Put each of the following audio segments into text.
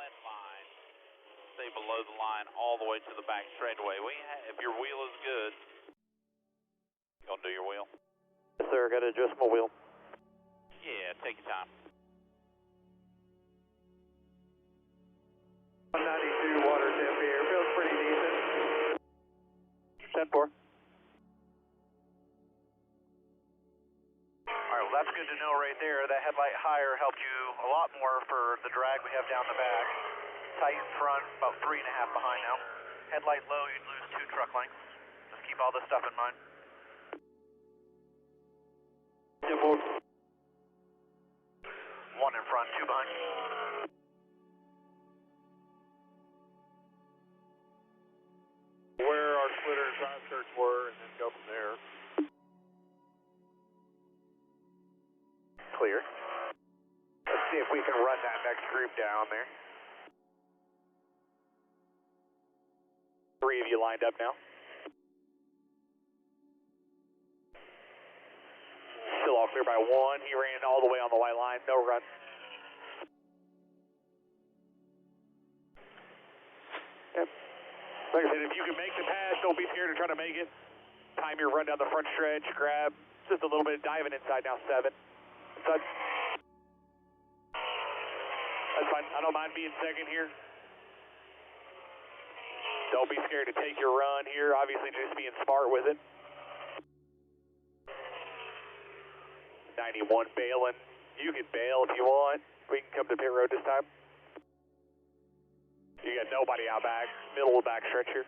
tail end line. Stay below the line all the way to the back straightaway. If your wheel is good, you gonna do your wheel? Yes, sir. Got to adjust my wheel. Yeah, take your time. 192 water temp here. Feels pretty decent. 10-4. Alright, well that's good to know right there. That headlight higher helped you a lot more for the drag we have down the back. Tight in front, about 3.5 behind now. Headlight low, you'd lose 2 truck lengths. Just keep all this stuff in mind. 10-4. 1 in front, 2 behind. Where our splitter and drive shirts were, and then go from there. Clear. Let's see if we can run that next group down there. 3 of you lined up now. Still all clear by 1. He ran all the way on the white line. No run. Yep. Like I said, if you can make the pass, don't be scared to try to make it. Time your run down the front stretch, grab just a little bit, diving inside now, 7. Inside. That's fine. I don't mind being second here. Don't be scared to take your run here. Obviously, just being smart with it. 91 bailing. You can bail if you want. We can come to pit road this time. You got nobody out back. Middle of the back stretch here.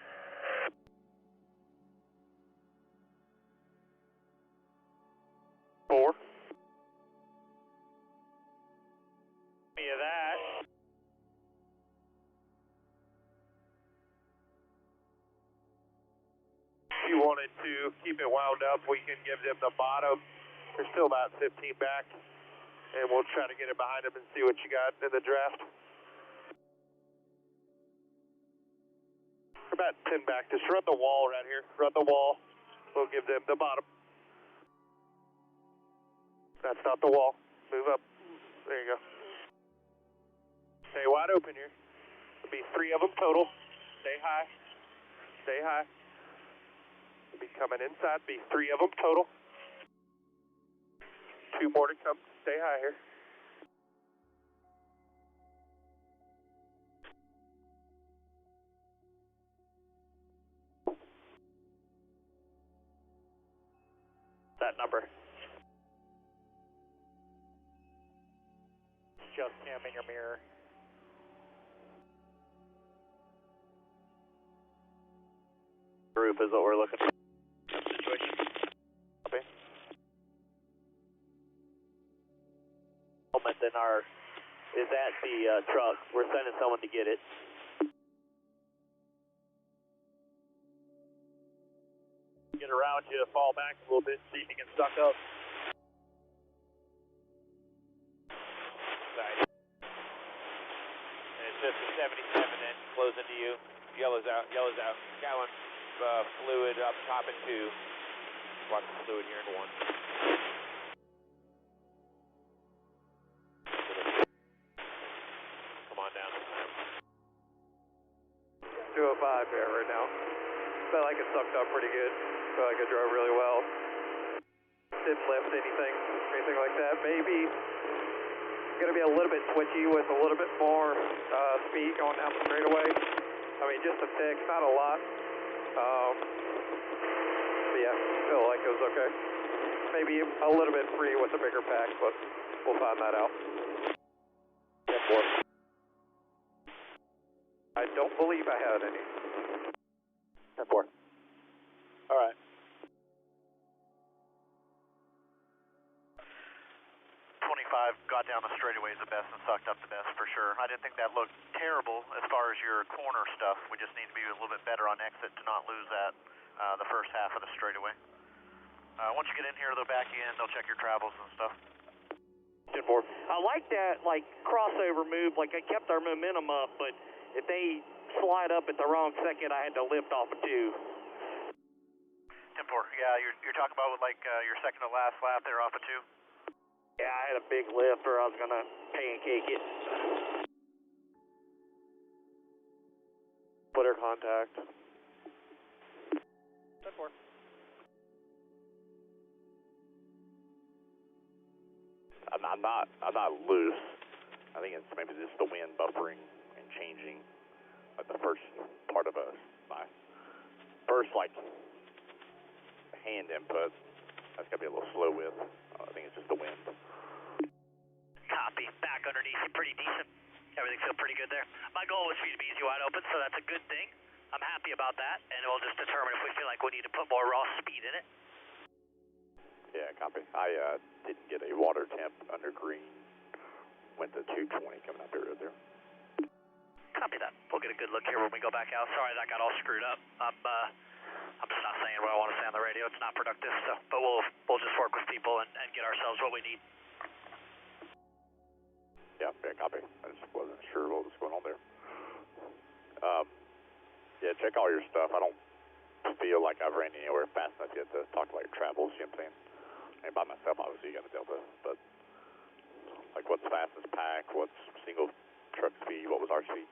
Four. Any of that. If you wanted to keep it wound up, we can give them the bottom. They're still about 15 back, and we'll try to get it behind them and see what you got in the draft. We're about 10 back. Just run the wall right here. Run the wall. We'll give them the bottom. That's not the wall. Move up. There you go. Stay wide open here. There'll be 3 of them total. Stay high. Stay high. We'll be coming inside. Be 3 of them total. 2 more to come. Stay high here. That number. Just him in your mirror. Group is what we're looking for. Situation. Okay. In our is at the truck. We're sending someone to get it. Get around you, fall back a little bit, see if you can suck up. Right. And it's just a 77 in, close into you. Yellow's out, yellow's out. Gallon fluid up top at 2. Watch the fluid here in 1. Come on down. 205 here right now. Felt like it sucked up pretty good. Felt like it drove really well. Didn't lift anything like that. Maybe going to be a little bit twitchy with a little bit more speed going down the straightaway. I mean, just a tick, not a lot. But yeah, feel like it was okay. Maybe a little bit free with a bigger pack, but we'll find that out. 10-4. I don't believe I had any. 10-4. All right. 25 got down the straightaways the best and sucked up the best for sure. I didn't think that looked terrible as far as your corner stuff. We just need to be a little bit better on exit to not lose that the first half of the straightaway. Once you get in here to the back end, they'll check your travels and stuff. 10-4. I like that crossover move. Like, I kept our momentum up, but if they slide up at the wrong second, I had to lift off of 2. 10-4. Yeah, you're talking about like your second to last lap there off of 2. Yeah, I had a big lift or I was going to pancake it. Splitter contact. 10-4. I'm not loose. I think it's maybe just the wind buffering and changing like the first part of my first like hand input. That's gonna be a little slow with. I think it's just the wind. Copy. Back underneath you, pretty decent. Everything feel pretty good there. My goal was for you to be easy wide open, so that's a good thing. I'm happy about that, and we'll just determine if we feel like we need to put more raw speed in it. Yeah, copy. I didn't get a water temp under green. Went to 220 coming up here right there. Copy that. We'll get a good look here when we go back out. Sorry that got all screwed up. I'm just not saying what I want to say on the radio. It's not productive, so but we'll just work with people and get ourselves what we need. Yeah, copy. I just wasn't sure what was going on there. Yeah, check all your stuff. I don't feel like I've ran anywhere fast enough yet to talk about your travels, you know what I'm saying? And by myself, obviously, you got a Delta, but like what's fastest pack, what's single truck speed, what was our speed?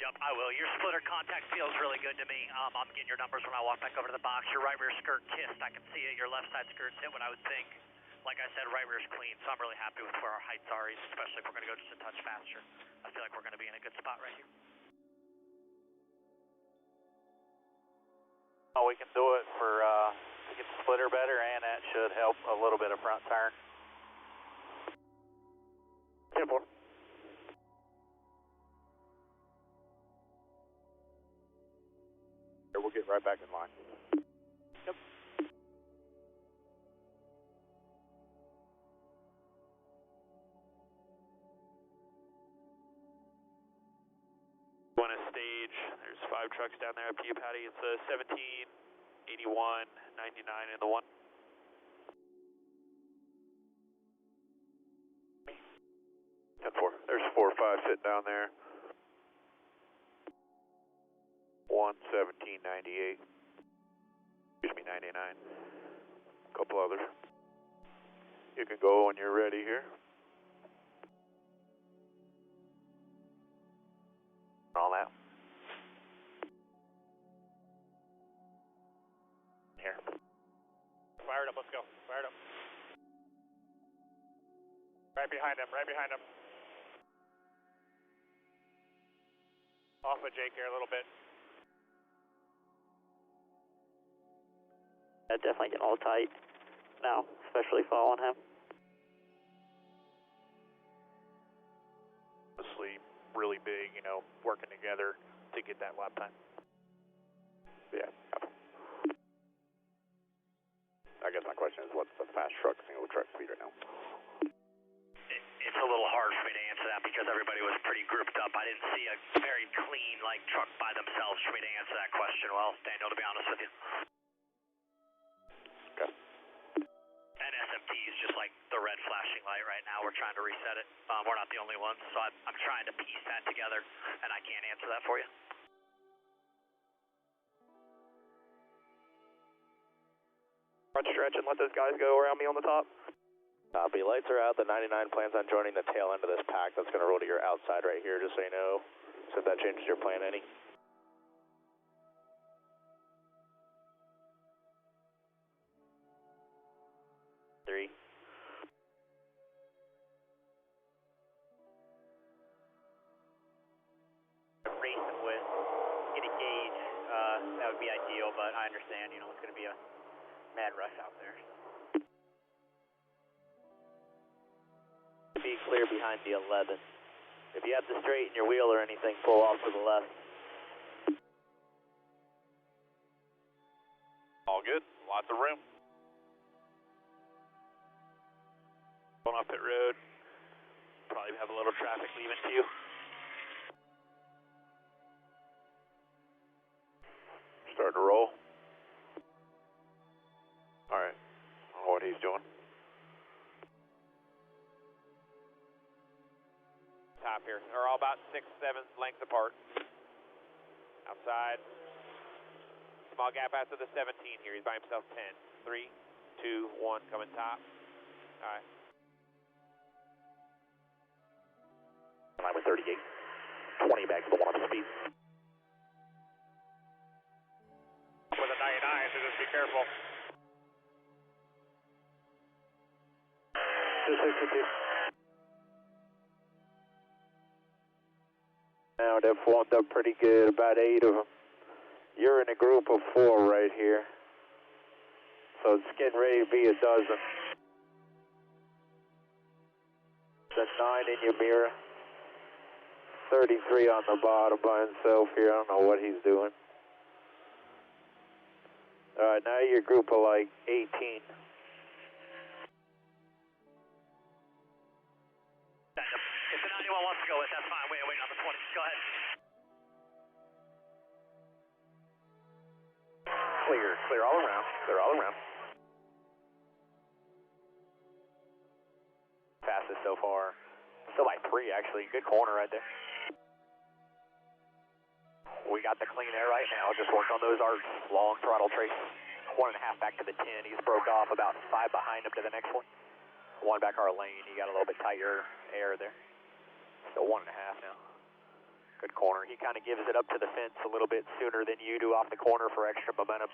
Yep, I will. Your splitter contact feels really good to me. I'm getting your numbers when I walk back over to the box. Your right rear skirt kissed. I can see it. Your left side skirt's hit what I would think. Like I said, right rear's clean, so I'm really happy with where our heights are, especially if we're going to go just a touch faster. I feel like we're going to be in a good spot right here. Oh, we can do it for to get the splitter better, and that should help a little bit of front turn. 10-4. We'll get right back in line. Yep. Want to stage, there's 5 trucks down there up to you, Patty. It's a 17, 81, 99, and the 1. There's 4 or 5 sitting down there. 1, 17, 98. Excuse me, 99. A couple others. You can go when you're ready here. All that. Here. Fire it up, let's go. Fire it up. Right behind him, right behind him. Off of Jake here a little bit. Yeah, definitely getting all tight now, especially following him. Obviously, really big, you know, working together to get that lap time. Yeah. I guess my question is, what's the fast truck, single truck speed right now? It's a little hard for me to answer that because everybody was pretty grouped up. I didn't see a very clean, like, truck by themselves for me to answer that question well, Daniel, to be honest with you. Okay. And SMT is just like the red flashing light right now. We're trying to reset it. We're not the only ones, so I'm trying to piece that together, and I can't answer that for you. Front stretch and let those guys go around me on the top. Copy. Lights are out. The 99 plans on joining the tail end of this pack. That's going to roll to your outside right here, just so you know. So if that changes your plan any. Three. Racing with, get a gauge, that would be ideal, but I understand, you know, it's going to be a mad rush out there. Be clear behind the 11. If you have to straighten your wheel or anything, pull off to the left. All good. Lots of room. Going off pit road. Probably have a little traffic leaving to you. Starting to roll. All right. I don't know what he's doing. Top here. They're all about 6, 7 lengths apart. Outside. Small gap after the 17 here. He's by himself 10. 3, 2, 1. Coming top. All right. Line with 38. 20 back to the 1 on the speed. 262. Now they've formed up pretty good, about 8 of them. You're in a group of 4 right here. So it's getting ready to be a dozen. That's 9 in your mirror. 33 on the bottom by himself here. I don't know what he's doing. Alright, now you're a group of like 18. If the 91 wants to go with, that's fine. Wait on the 20. Go ahead. Clear all around. Clear all around. Fastest so far. Still by 3, actually. Good corner right there. We got the clean air right now. Just worked on those arcs. Long throttle trace. 1.5 back to the 10. He's broke off about 5 behind him to the next one. 1 back our lane. He got a little bit tighter air there. Still 1.5 now. Good corner. He kind of gives it up to the fence a little bit sooner than you do off the corner for extra momentum.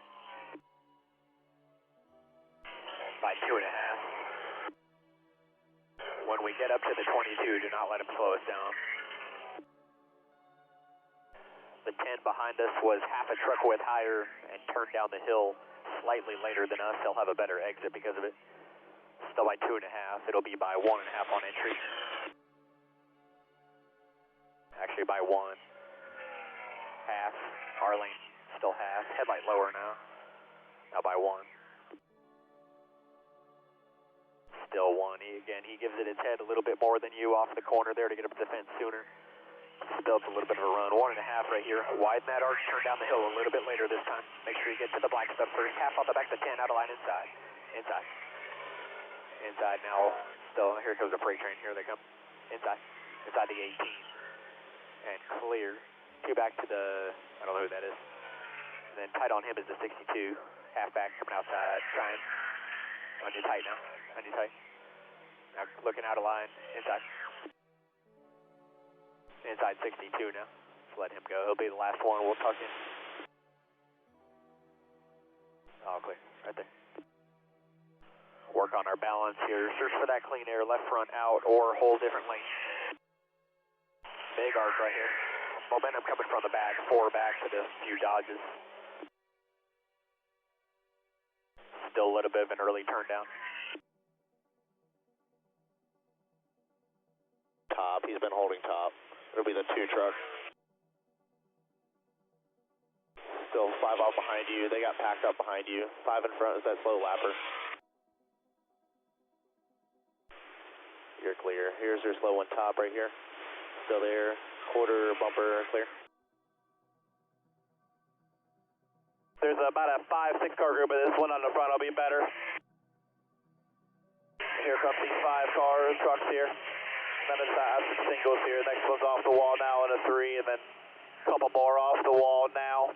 By 2.5. When we get up to the 22, do not let him slow us down. The 10 behind us was half a truck width higher and turned down the hill slightly later than us. They'll have a better exit because of it. Still by 2.5. It'll be by 1.5 on entry. Actually by 1. Half. Our lane still half. Headlight lower now. Now by 1. Still 1. He gives it his head a little bit more than you off the corner there to get up to the fence sooner. Still, it's a little bit of a run. 1.5 right here. Widen that arch, turn down the hill a little bit later this time. Make sure you get to the black stuff first. Half on the back of the 10, out of line inside. Inside now. Still, here comes the freight train. Here they come. Inside the 18. And clear. 2 back to the, I don't know who that is. And then tight on him is the 62. Half back coming outside. Trying. On you tight now. On you tight. Now looking out of line. Inside 62 now. Just let him go. He'll be the last one. We'll tuck in. All clear. Right there. Work on our balance here. Search for that clean air. Left front out or whole different lane. Big arc right here. Momentum coming from the back. 4 back to the few dodges. Still a little bit of an early turn down. Top. He's been holding top. It'll be the 2 truck. Still 5 off behind you. They got packed up behind you. 5 in front is that slow lapper. You're clear. Here's your slow one top right here. Still there. Quarter bumper clear. There's about a 5-6 car group, but this one on the front will be better. Here comes these 5 cars, trucks here. Then it's some singles here. Next one's off the wall now in a 3, and then a couple more off the wall now.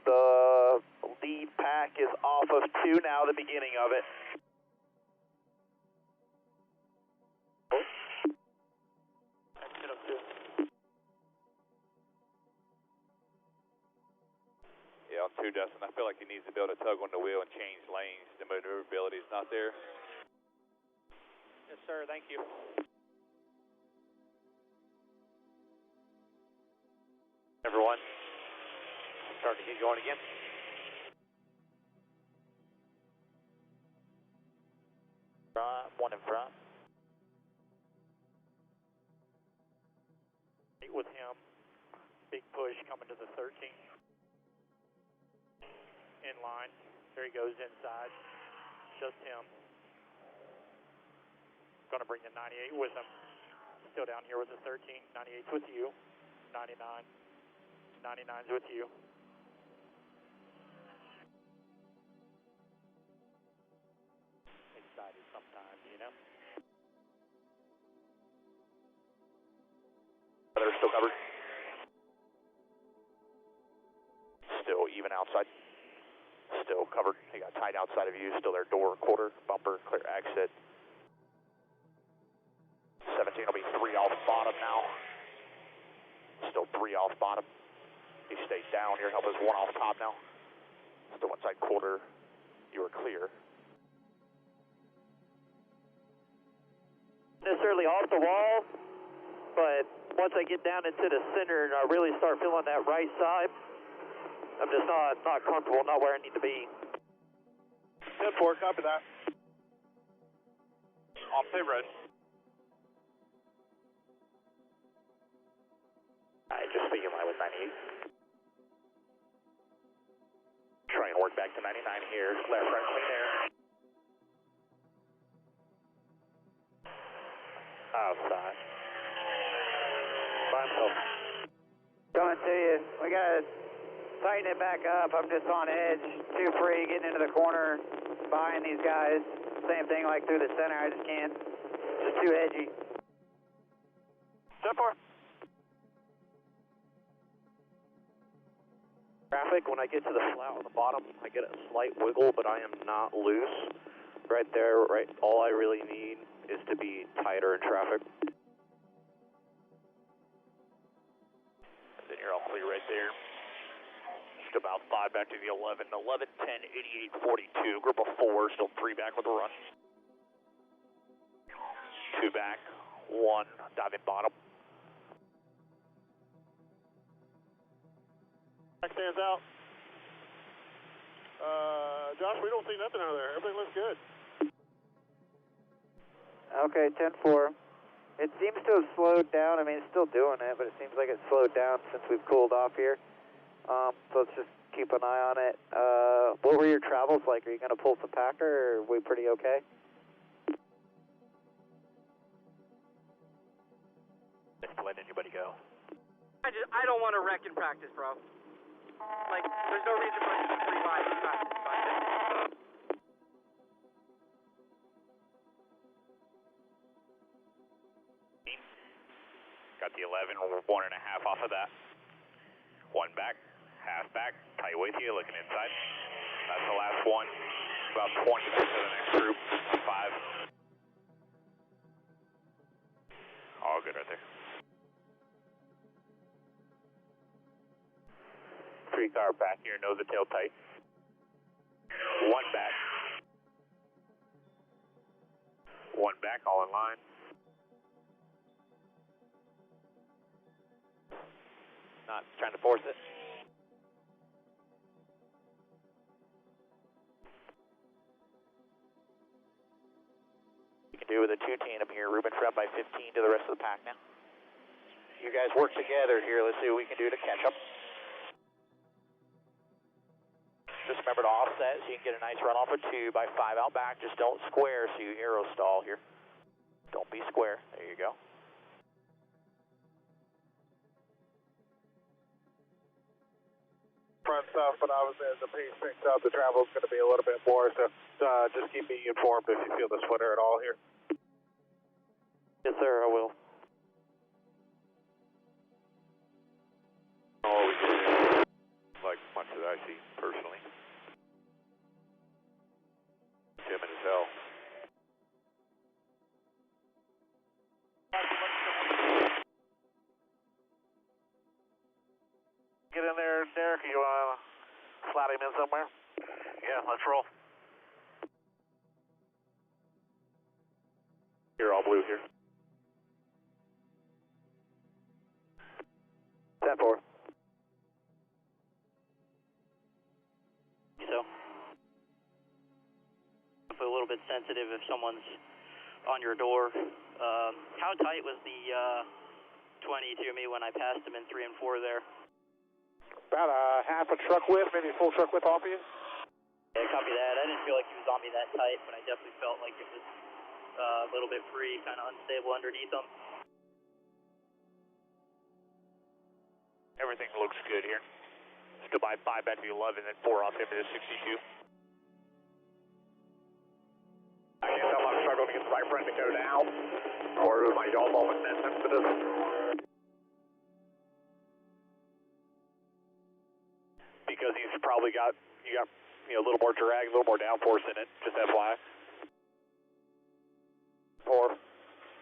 The lead pack is off of 2 now, the beginning of it. Yeah, on 2, Dustin, I feel like he needs to be able to tug on the wheel and change lanes. The maneuverability is not there. Yes, sir. Thank you. Everyone, starting to get going again. Front, 1 in front. Meet with him. Big push coming to the 13. In line. There he goes inside. Just him. Going to bring the 98 with him. Still down here with the 13. 98's with you. 99. 99's with you. Excited sometimes, you know? They're still covered. Still even outside. Still covered. They got tight outside of you. Still their door, quarter, bumper, clear exit. 17 will be 3 off bottom now. Still 3 off bottom. He stays down here. Help us 1 off top now. Still inside quarter. You are clear. necessarily off the wall, but once I get down into the center and I really start feeling that right side, I'm just not comfortable, not where I need to be. 10-4, copy that. Off pit road. Alright, just speaking line with 98. Trying to work back to 99 here. Left, right, clean air. Outside. By himself. Coming to you. We gotta tighten it back up. I'm just on edge, too free, getting into the corner, behind these guys. Same thing like through the center, I just can't. Just too edgy. 10-4. Traffic, when I get to the flat on the bottom, I get a slight wiggle, but I am not loose. Right there, right, all I really need is to be tighter in traffic. And then you're all clear right there. Just about 5 back to the 11. 11, 10, 88, 42. Group of 4, still 3 back with the run. 2 back, 1, diving bottom. Back stands out. Josh, we don't see nothing out of there. Everything looks good. Okay, 10-4. It seems to have slowed down. I mean, it's still doing it, but it seems like it's slowed down since we've cooled off here. So let's just keep an eye on it. What were your travels like? Are you going to pull some packer, or are we pretty okay? Just let anybody go. I don't want to wreck in practice, bro. Like, there's no reason for it to be free by. Got the 11, 1.5 off of that. 1 back, half back, tight with you, looking inside. That's the last one. About 20 to the next group. 5. All good right there. 3 car back here, nose and tail tight. 1 back. 1 back, all in line. Not trying to force it. You can do with a 2 tandem here. Ruben front by 15 to the rest of the pack now. You guys work together here. Let's see what we can do to catch up. Just remember to offset so you can get a nice run off of 2 by 5 out back. Just don't square so you aero stall here. Don't be square. There you go. Front stuff, but obviously as the pace picks up, the travel is going to be a little bit more, so just keep me informed if you feel the sweater at all here. Yes, sir, I will. All we do, like much that I see personally. Tim and his hell. Get in there, Derek. You want to slide him in somewhere? Yeah, let's roll. You're all blue here. 10-4. So, a little bit sensitive if someone's on your door. How tight was the 20 to me when I passed him in 3 and 4 there? About a half a truck width, maybe full truck width off of you. Yeah, copy that. I didn't feel like he was on me that tight, but I definitely felt like it was a little bit free, kind of unstable underneath him. Everything looks good here. Still by 5 back to the 11, then 4 off him to the 62. I can't tell if I'm struggling to get the right front to go down, or my yaw ball was that sensitive. Because he's probably got, a little more drag, a little more downforce in it, just FYI. 4.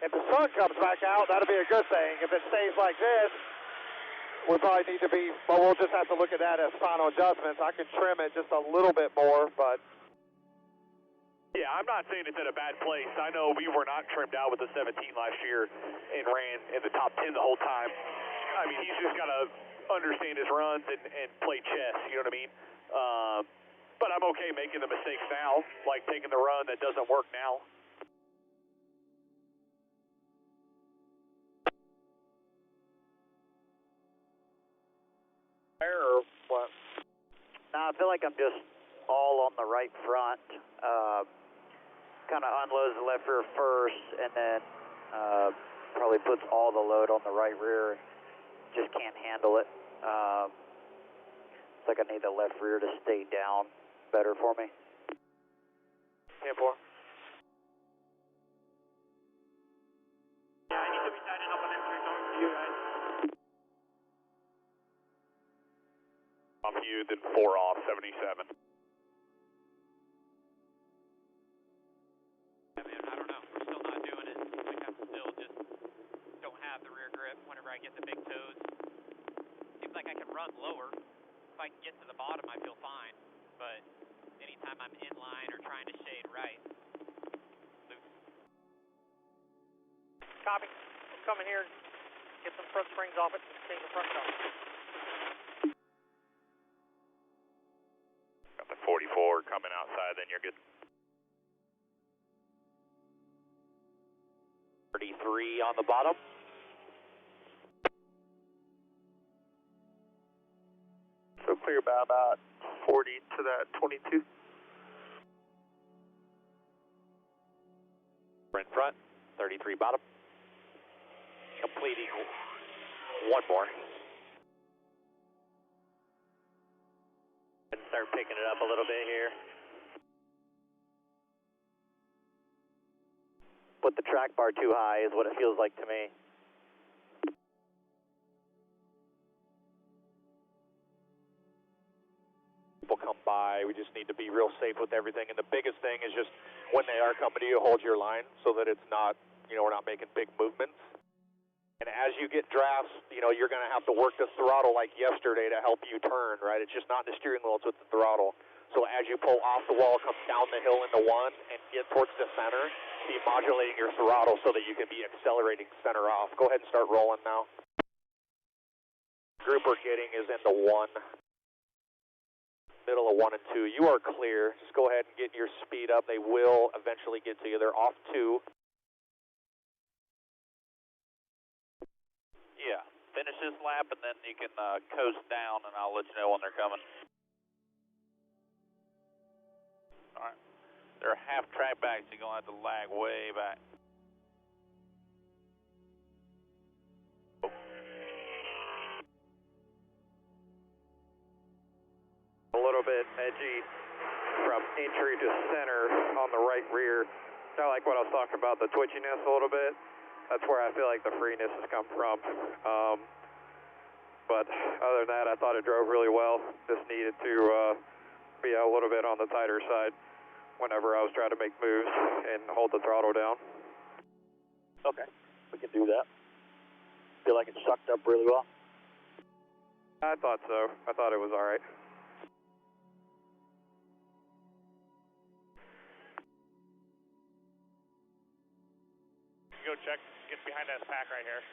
If the sun comes back out, that'll be a good thing. If it stays like this, we probably need to be, but we'll just have to look at that as final adjustments. I can trim it just a little bit more, but... Yeah, Yeah, I'm not saying it's at a bad place. I know we were not trimmed out with the 17 last year and ran in the top 10 the whole time. I mean, he's just got to understand his runs and play chess, you know what I mean? But I'm okay making the mistakes now, like taking the run that doesn't work now. Or what? No, I feel like I'm just all on the right front. Kind of unloads the left rear first, and then probably puts all the load on the right rear. Just can't handle it. It's like I need the left rear to stay down better for me. 10-4. Yeah, I need to be tightened up on entry going to you guys. Off you, then 4 off, 77. Yeah, man, I don't know. We're still not doing it. Like, I'm still just don't have the rear grip whenever I get the big toes. Seems like I can run lower. If I can get to the bottom, I feel fine. But anytime I'm in line or trying to shade right, loose. Copy. Come in here, get some front springs off it, and change the front shock. Got the 44 coming outside, then you're good. 33 on the bottom. So clear about 40 to that 22. Sprint front, 33 bottom. Completing one more. And start picking it up a little bit here. Put the track bar too high is what it feels like to me. People come by, we just need to be real safe with everything, and the biggest thing is just when they are coming to you, hold your line so that it's not, we're not making big movements. And as you get drafts, you're going to have to work the throttle like yesterday to help you turn, right? It's just not in the steering wheel, it's with the throttle. So as you pull off the wall, come down the hill into one and get towards the center, be modulating your throttle so that you can be accelerating center off. Go ahead and start rolling now. Group we're getting is in the one. Middle of 1 and 2. You are clear. Just go ahead and get your speed up. They will eventually get to you. They're off 2. Yeah, finish this lap and then you can coast down and I'll let you know when they're coming. Alright, they're half track back, so you're going to have to lag way back. A little bit edgy from entry to center on the right rear. Kind of like what I was talking about, the twitchiness a little bit. That's where I feel like the freeness has come from. But other than that, I thought it drove really well. Just needed to be a little bit on the tighter side whenever I was trying to make moves and hold the throttle down. Okay, we can do that. Feel like it sucked up really well? I thought so. I thought it was all right. Go check, get behind that pack right here.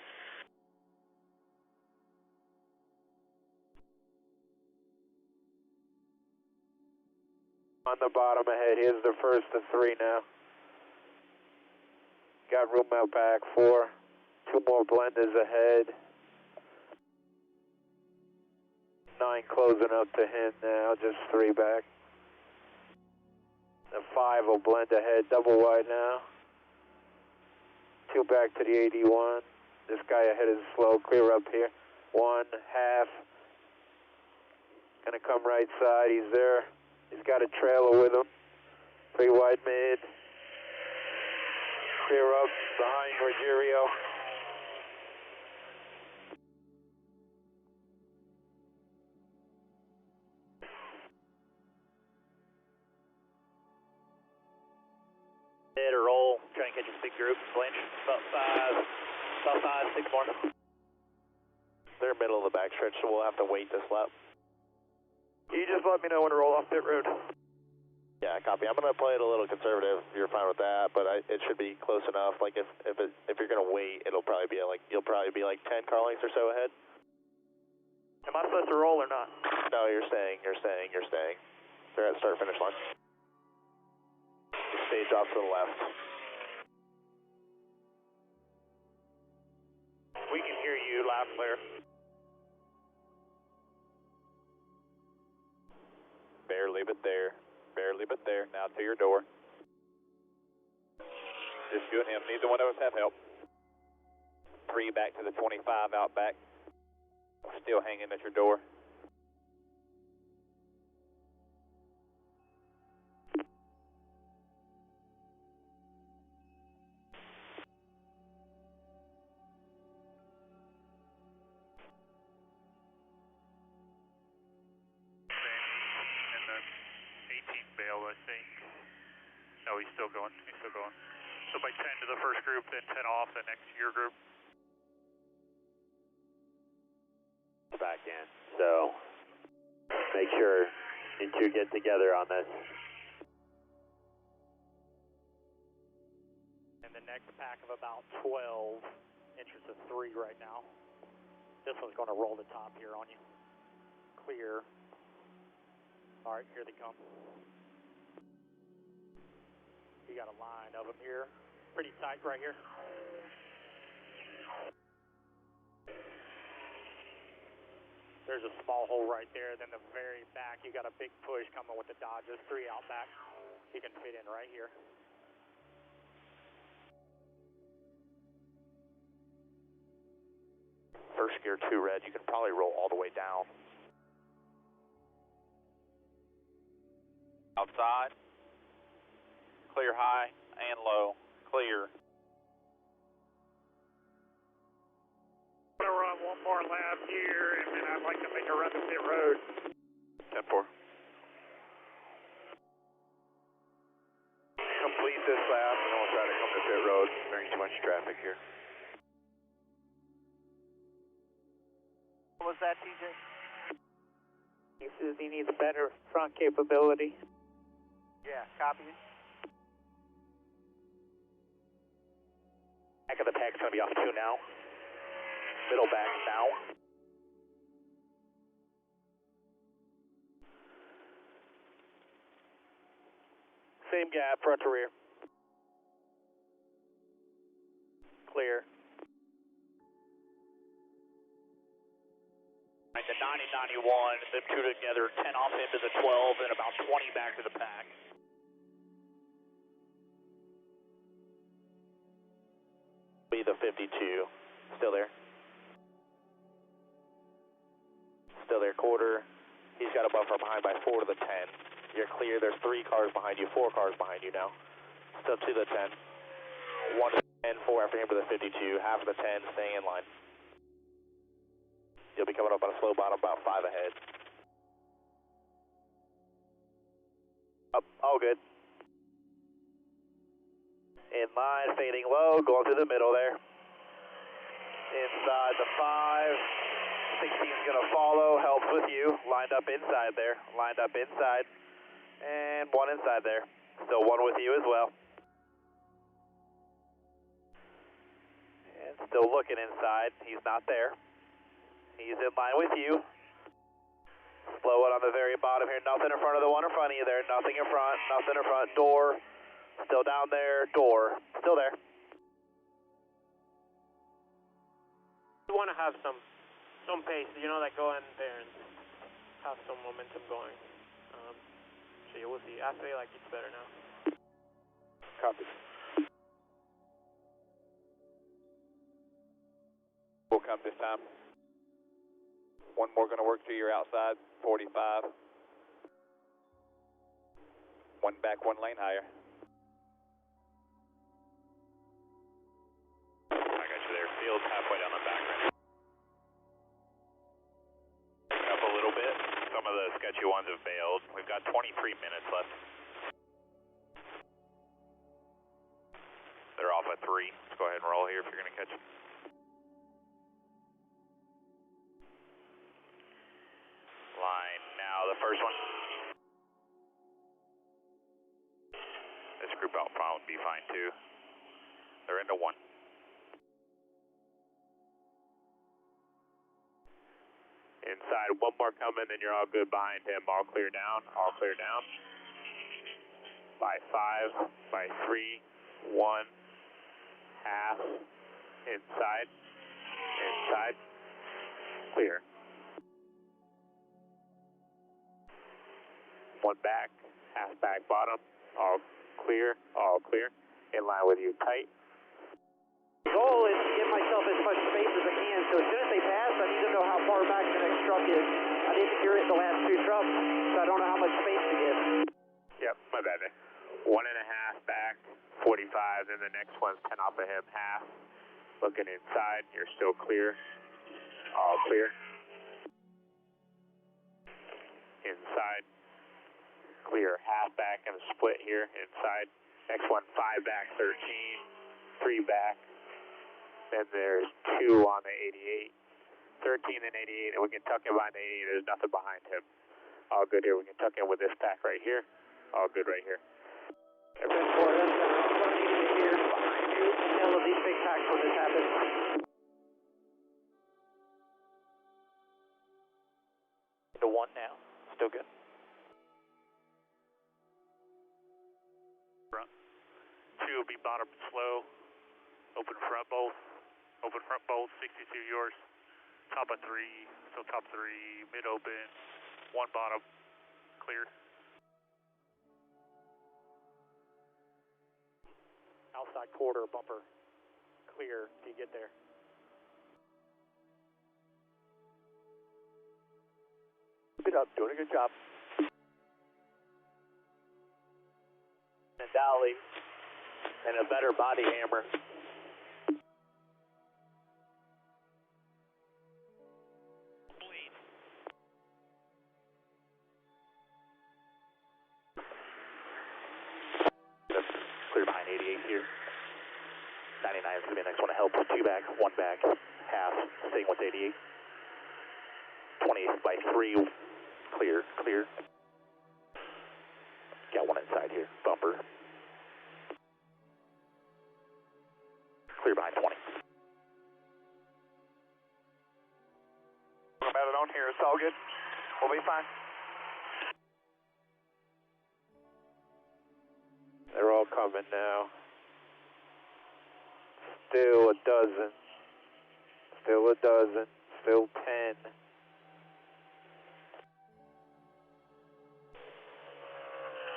On the bottom ahead, here's the first of 3 now. Got room out back, 4. 2 more blenders ahead. 9 closing up to him now, just 3 back. The 5 will blend ahead, double wide now. 2 back to the 81. This guy ahead is slow, clear up here. 1 half. Gonna come right side, he's there. He's got a trailer with him. 3 wide mid. Clear up behind Rogerio. Hit or roll, trying to catch a big group. Blanche, about 5, 6 more. They're middle of the backstretch, so we'll have to wait this lap. You just let me know when to roll off pit road. Yeah, copy. I'm going to play it a little conservative. You're fine with that, but it should be close enough. Like if you're going to wait, it'll probably be like you'll probably be like 10 car lengths or so ahead. Am I supposed to roll or not? No, you're staying. They're at start finish line. The stage off to the left. We can hear you loud and clear. Barely but there. Barely but there. Now to your door. Just you and him. Neither one of us have help. 3 back to the 25 out back. Still hanging at your door. Bailed, I think. No, he's still going. So by 10 to the first group, then 10 off the next year group. Back in. So make sure you two get together on this. And the next pack of about 12, entrance of 3 right now. This one's going to roll the top here on you. Clear. All right, here they come. You got a line of them here. Pretty tight right here. There's a small hole right there. Then the very back, you got a big push coming with the Dodges. 3 out back. You can fit in right here. First gear 2 red. You can probably roll all the way down. Outside. Clear high and low. Clear. I'm going to run one more lap here, and then I'd like to make a run to pit road. 10-4. Complete this lap, and then we'll try to come to pit road. Very too much traffic here. What was that, TJ? He says he needs better front capability. Yeah, copy. Back of the pack's going to be off 2 now. Middle back now. Same gap, front to rear. Clear. Right, the 90-91, them two together, 10 off into the 12, and about 20 back to the pack. Be the 52. Still there. Still there, quarter. He's got a buffer behind by 4 to the 10. You're clear. There's 3 cars behind you, 4 cars behind you now. Still to the 10. 1 to the 10, 4 after him to the 52. Half of the 10, staying in line. You'll be coming up on a slow bottom, about 5 ahead. Up, all good. In line, fading low, going through the middle there. Inside the 5. 16's going to follow, helps with you. Lined up inside there. Lined up inside. And 1 inside there. Still 1 with you as well. And still looking inside. He's not there. He's in line with you. Slow it on the very bottom here. Nothing in front of the one in front of you there. Nothing in front. Nothing in front. Door. Still down there. Door. Still there. You want to have some pace, you know, like go in there and have some momentum going. So you will see. I feel like it's better now. Copy. We'll come this time. 1 more going to work to your outside, 45. 1 back, 1 lane higher. I got you there. Field's halfway down the back right now. Up a little bit. Some of the sketchy ones have bailed. We've got 23 minutes left. They're off at 3. Let's go ahead and roll here if you're going to catch them. Line now, the first one. inside. One more coming, then you're all good behind him. All clear down, all clear down. By 5, by 3, 1, half, inside, inside, clear. One back, half back bottom, all clear, in line with you, tight. The goal is to give myself as much space as I can, so as soon as they pass, I need to know how far back the next truck is. I need to hear it the last 2 trucks, so I don't know how much space to give. Yep, my bad there. 1.5 back, 45, then the next one's 10 off of him, half. Looking inside, you're still clear, all clear. Inside, clear, half back and a split here, inside. Next one, 5 back, 13, 3 back. Then there's 2 on the 88, 13 and 88, and we can tuck in behind the 88, there's nothing behind him. All good here, we can tuck in with this pack right here, all good right here. All of these big packs when this happens. To 1 now, still good. Front. 2 will be bottom slow. Open front both. Open front both, 62 yours. Top of 3, so top 3, mid open. 1 bottom, clear. Outside quarter bumper, clear till you get there. Keep it up, doing a good job. And dolly, and a better body hammer. Clear behind 88 here. 99 is going to be the next one to help. 2 back, 1 back, half, staying with 88. 28 by 3, clear, clear. Got 1 inside here, bumper. Clear behind 20. We'll have it on here, it's all good. We'll be fine. They're all coming now. Still a dozen. Still a dozen. Still 10.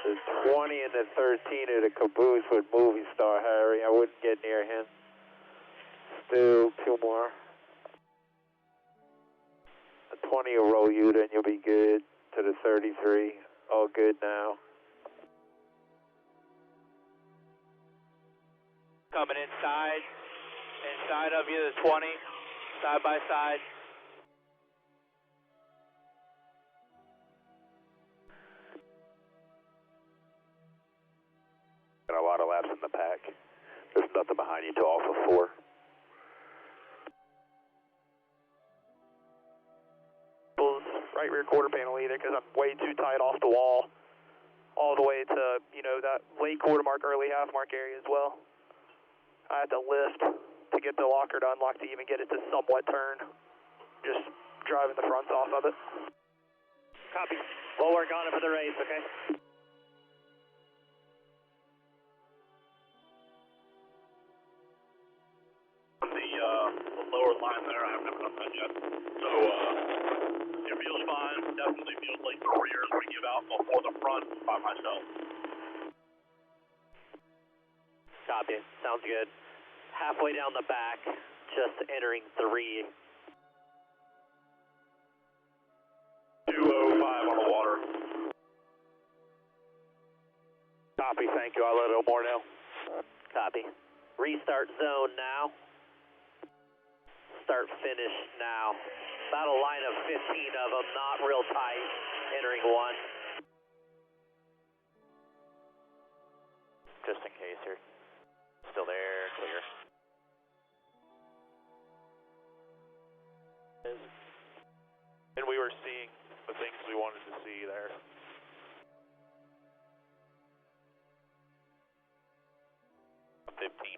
The 20 and the 13 are the caboose with movie star Harry. I wouldn't get near him. Still 2 more. The 20 will roll you, then you'll be good. To the 33. All good now. Coming inside of you, the 20, side by side. Got a lot of laps in the pack. There's nothing behind you till also 4. Right rear quarter panel either, because I'm way too tight off the wall, all the way to, you know, that late quarter mark, early half mark area as well. I had to lift to get the locker to unlock to even get it to somewhat turn. Just driving the fronts off of it. Copy. We'll work on it for the race, okay? The lower line there, I haven't done that yet. So, it feels fine. Definitely feels like the rear is going to give out before the front by myself. Copy. Sounds good. Halfway down the back, just entering 3. 205 on the water. Copy, thank you. I'll let know more now. Copy. Restart zone now. Start finish now. About a line of 15 of them, not real tight. Entering 1. Just in case here. Still there, clear. And we were seeing the things we wanted to see there.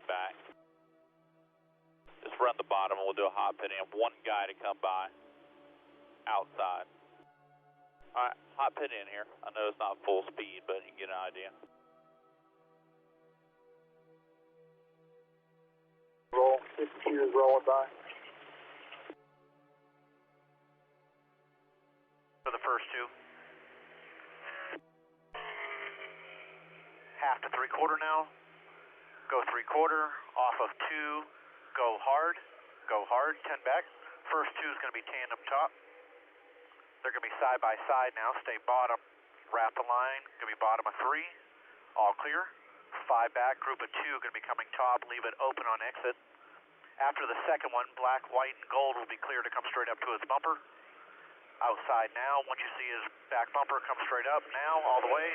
Back. Just run the bottom and we'll do a hot pit and 1 guy to come by. outside. Alright, hot pit in here. I know it's not full speed, but you get an idea. Roll, 52 is rolling by. For the first two. Half to 3/4 now. Go 3/4, off of 2, go hard, 10 back. First two is going to be tandem top. They're going to be side by side now, stay bottom. Wrap the line, going to be bottom of 3, all clear. 5 back, group of 2 going to be coming top, leave it open on exit. After the second one, black, white, and gold will be clear to come straight up to his bumper. Outside now, once you see his back bumper, come straight up now, all the way.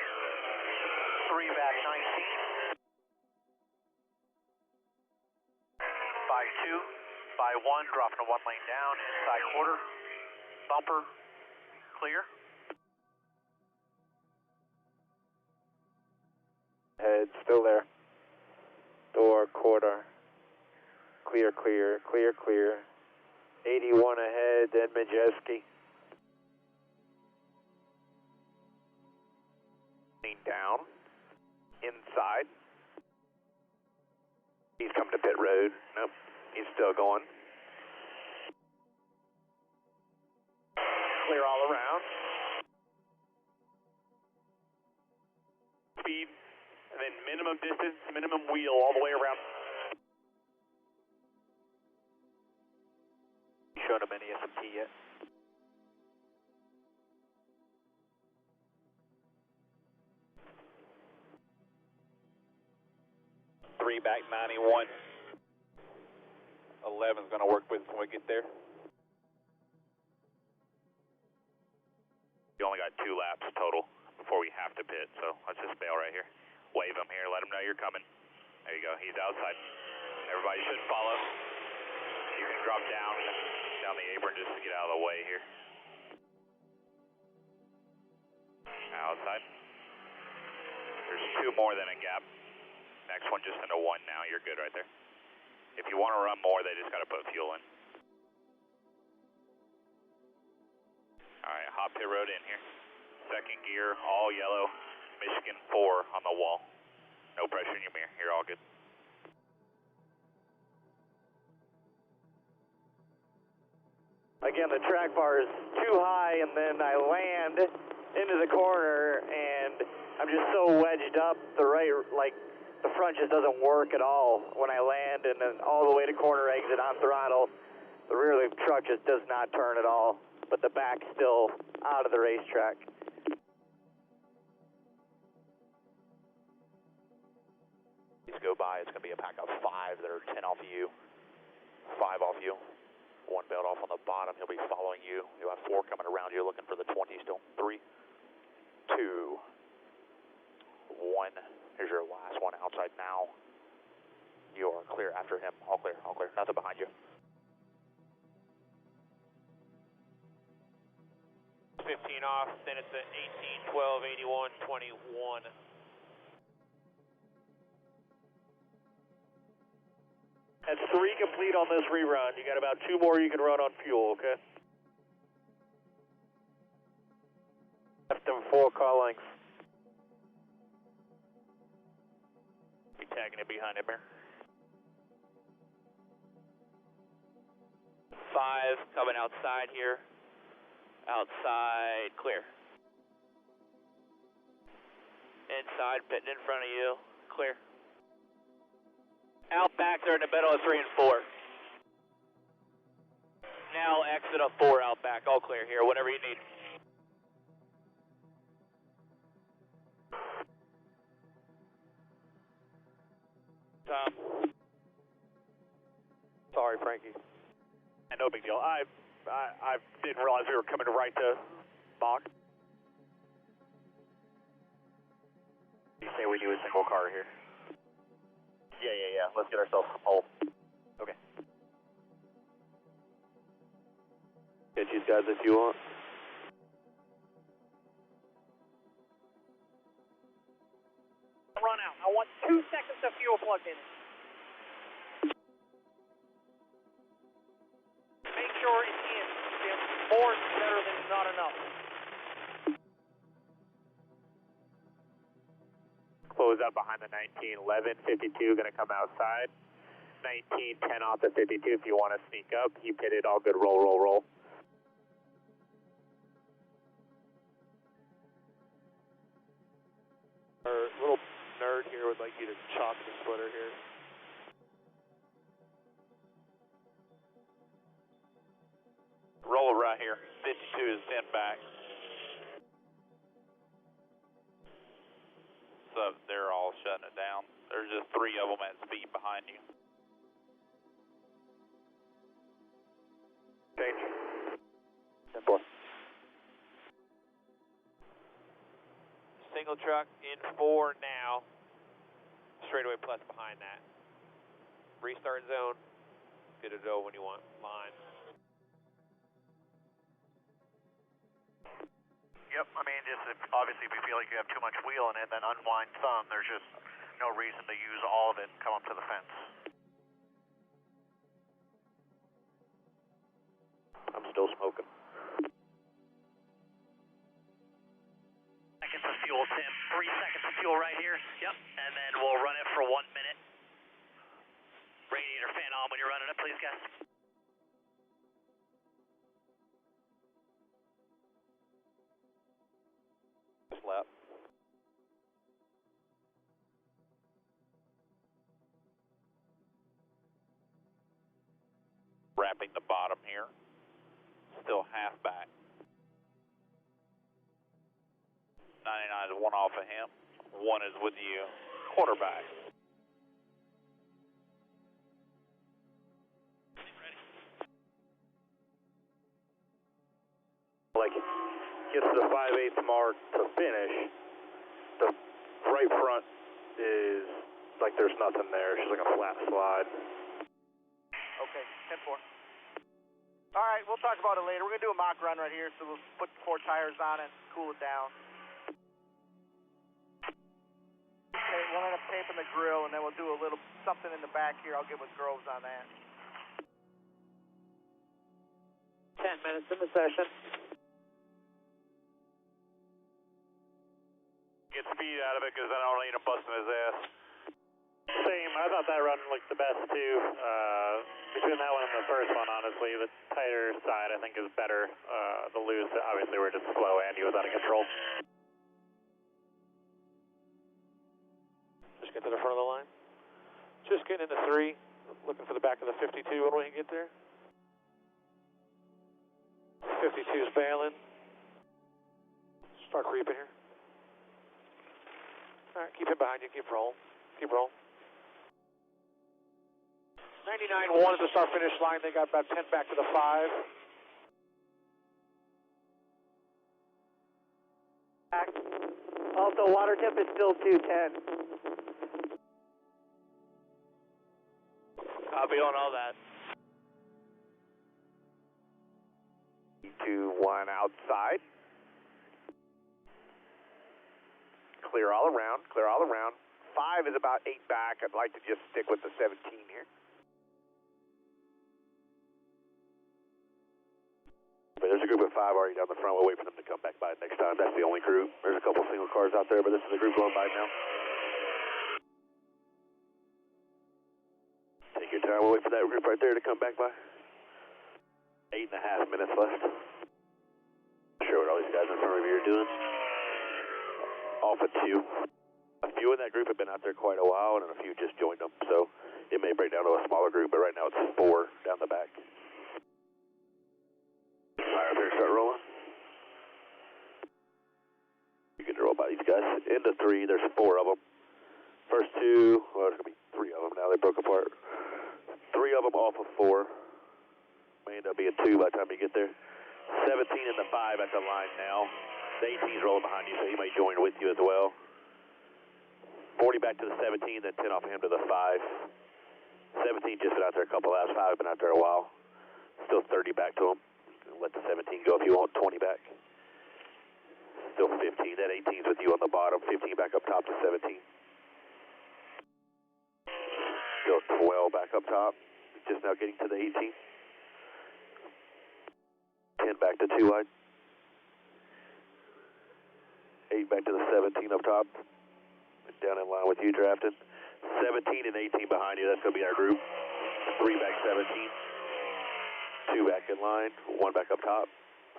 3 back 19. By 2, by 1, dropping to 1 lane down, inside quarter, bumper, clear. Head, still there. Door, quarter. Clear, clear, clear, clear. 81 ahead, then Majeski. Down. Inside. He's coming to pit road. Nope, he's still going. Clear all around. Speed, and then minimum distance, minimum wheel all the way around. You showed him any SMT yet? Three back 91. 11's going to work with us when we get there. You only got 2 laps total before we have to pit, so let's just bail right here. Wave him here, let him know you're coming. There you go, he's outside. Everybody should follow. You can drop down the apron just to get out of the way here. Outside. There's 2 more than a gap. Next one just into 1 now, you're good right there. If you want to run more, they just got to put fuel in. Alright, hot pit road in here. Second gear, all yellow, Michigan 4 on the wall. No pressure in your mirror, you're all good. Again, the track bar is too high, and then I land into the corner, and I'm just so wedged up, the front just doesn't work at all when I land, and then all the way to corner exit on throttle. The rear of the truck just does not turn at all, but the back's still out of the racetrack. These go by, it's going to be a pack of 5 that are 10 off of you, 5 off you. 1 belt off on the bottom, he'll be following you. You'll have 4 coming around you looking for the 20 still. 3, 2, 1. Here's your last one outside now. You are clear after him. All clear, all clear. Nothing behind you. 15 off, then it's at 18, 12, 81, 21. That's 3 complete on this rerun. You got about 2 more you can run on fuel, okay? Left them 4 car lengths. Be tagging it behind him here. 5 coming outside here. Outside, clear. Inside, pitting in front of you, clear. Out back there in the middle of 3 and 4. Now exit of 4 out back, all clear here, whatever you need. Tom. Sorry, Frankie. No big deal. I didn't realize we were coming right to Bach. You say we do a single car here? Yeah. Let's get ourselves some pole. Okay. Get these guys if you want. Run out. I want 2 seconds of fuel plugged in. Make sure it's in, Jim. more is better than not enough. Close out behind the 1911, 52 going to come outside. 1910 off the 52 if you want to sneak up. Keep hit it, all good, roll, roll, roll. Our little nerd here would like you to chalk the splitter here. Roll it right here. 52 is 10 back. So they're all shutting it down. There's just 3 of them at speed behind you. Change. 10-4. Single truck in 4 now. Straightaway plus behind that. Restart zone. Good to go when you want line. Yep, I mean, just if, obviously if you feel like you have too much wheel in it, then unwind some. There's just no reason to use all of it and come up to the fence. I'm still smoking. Seconds of fuel, Tim. 3 seconds of fuel right here. Yep, and then we'll run it for 1 minute. Radiator fan on when you're running it, please, guys. Lap. Wrapping the bottom here. Still half back. 99 is 1 off of him. 1 is with you. Quarterback. Like, gets to the 5/8 mark to finish, the right front is like there's nothing there. It's just like a flat slide. Okay, 10-4. All right, we'll talk about it later. We're going to do a mock run right here, so we'll put 4 tires on it, cool it down. Okay, we'll end up taping the grill, and then we'll do a little something in the back here. I'll get with Groves on that. 10 minutes in the session. Get speed out of it because then I don't need him busting his ass. Same. I thought that run looked the best too. Between that one and the first one, honestly, the tighter side I think is better. The loose, obviously, we're just slow and he was out of control. Just get to the front of the line. Just getting into 3. Looking for the back of the 52 when we get there. 52's bailing. Start creeping here. All right, keep it behind you. Keep rolling. Keep rolling. 99 wanted to start finish line. They got about 10 back to the 5. Also, water temp is still 210. Copy on all that. 2, 1 outside. Clear all around, clear all around. 5 is about 8 back. I'd like to just stick with the 17 here. But there's a group of 5 already down the front. We'll wait for them to come back by next time. That's the only group. There's a couple single cars out there, but this is the group going by now. Take your time. We'll wait for that group right there to come back by. 8.5 minutes left. Not sure what all these guys in front of you are doing. Off at 2. A few in that group have been out there quite a while, and a few just joined them, so it may break down to a smaller group, but right now it's 4 down the back. Fire up here, start rolling. You get to roll by these guys. Into 3, there's 4 of them. First 2, well, there's going to be 3 of them now, they broke apart. 3 of them off of 4. May end up being 2 by the time you get there. 17 and the 5 at the line now. The 18's rolling behind you, so he may join with you as well. 40 back to the 17, then 10 off of him to the 5. 17 just been out there a couple laps. 5 been out there a while. Still 30 back to him. Let the 17 go if you want 20 back. Still 15. That 18's with you on the bottom. 15 back up top to 17. Still 12 back up top. Just now getting to the 18. 10 back to 2 wide. 8 back to the 17 up top. Down in line with you drafting. 17 and 18 behind you, that's going to be our group. 3 back 17. 2 back in line, 1 back up top.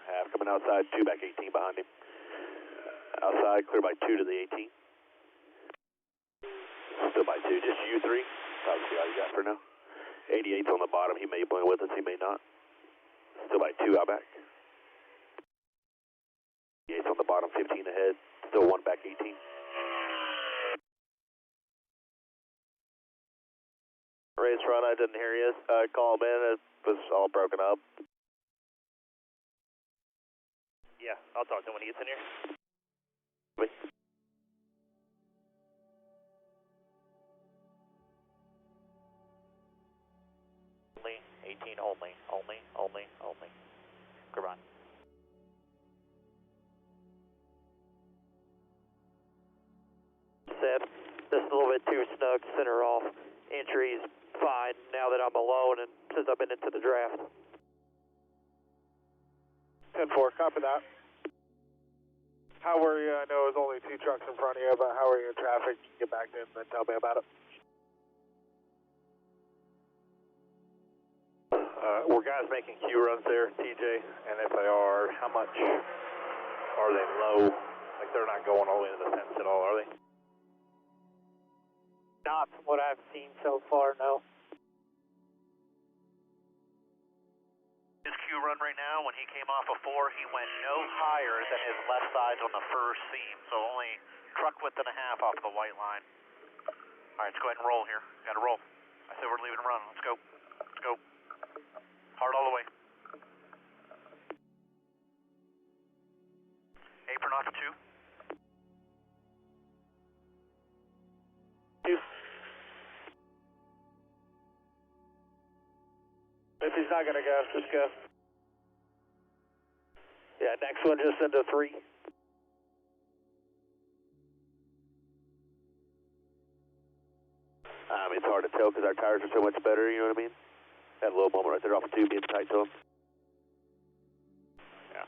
Half coming outside, 2 back 18 behind him. Outside, clear by 2 to the 18. Still by 2, just you 3. Obviously all you got for now. 88's on the bottom, he may blend with us, he may not. Still by 2 out back. 88's on the bottom, 15 ahead. Still 1 back 18. Race run, I didn't hear you. Call him in, it was all broken up. Yeah, I'll talk to him when he gets in here. Wait. 18 only. Goodbye. Said, this is a little bit too snug, center off. Entry's fine now that I'm alone and since I've been into the draft. 10-4, copy that. How were you? I know it was only 2 trucks in front of you, but how were you in traffic? Get back to him and tell me about it. Were guys making Q runs there, TJ? And if they are, how much are they low? Like they're not going all the way to the fence at all, are they? Not from what I've seen so far, no. His Q run right now, when he came off of 4, he went no higher than his left side on the first seam, so only truck width and a half off the white line. All right, let's go ahead and roll here. Got to roll. I said we're leaving run. Let's go. Let's go. Hard all the way. Apron off to 2. 2. If he's not going to go, just go. Yeah, next one just into 3. It's hard to tell because our tires are so much better, you know what I mean? That little moment right there off the 2 being tight to them. Yeah.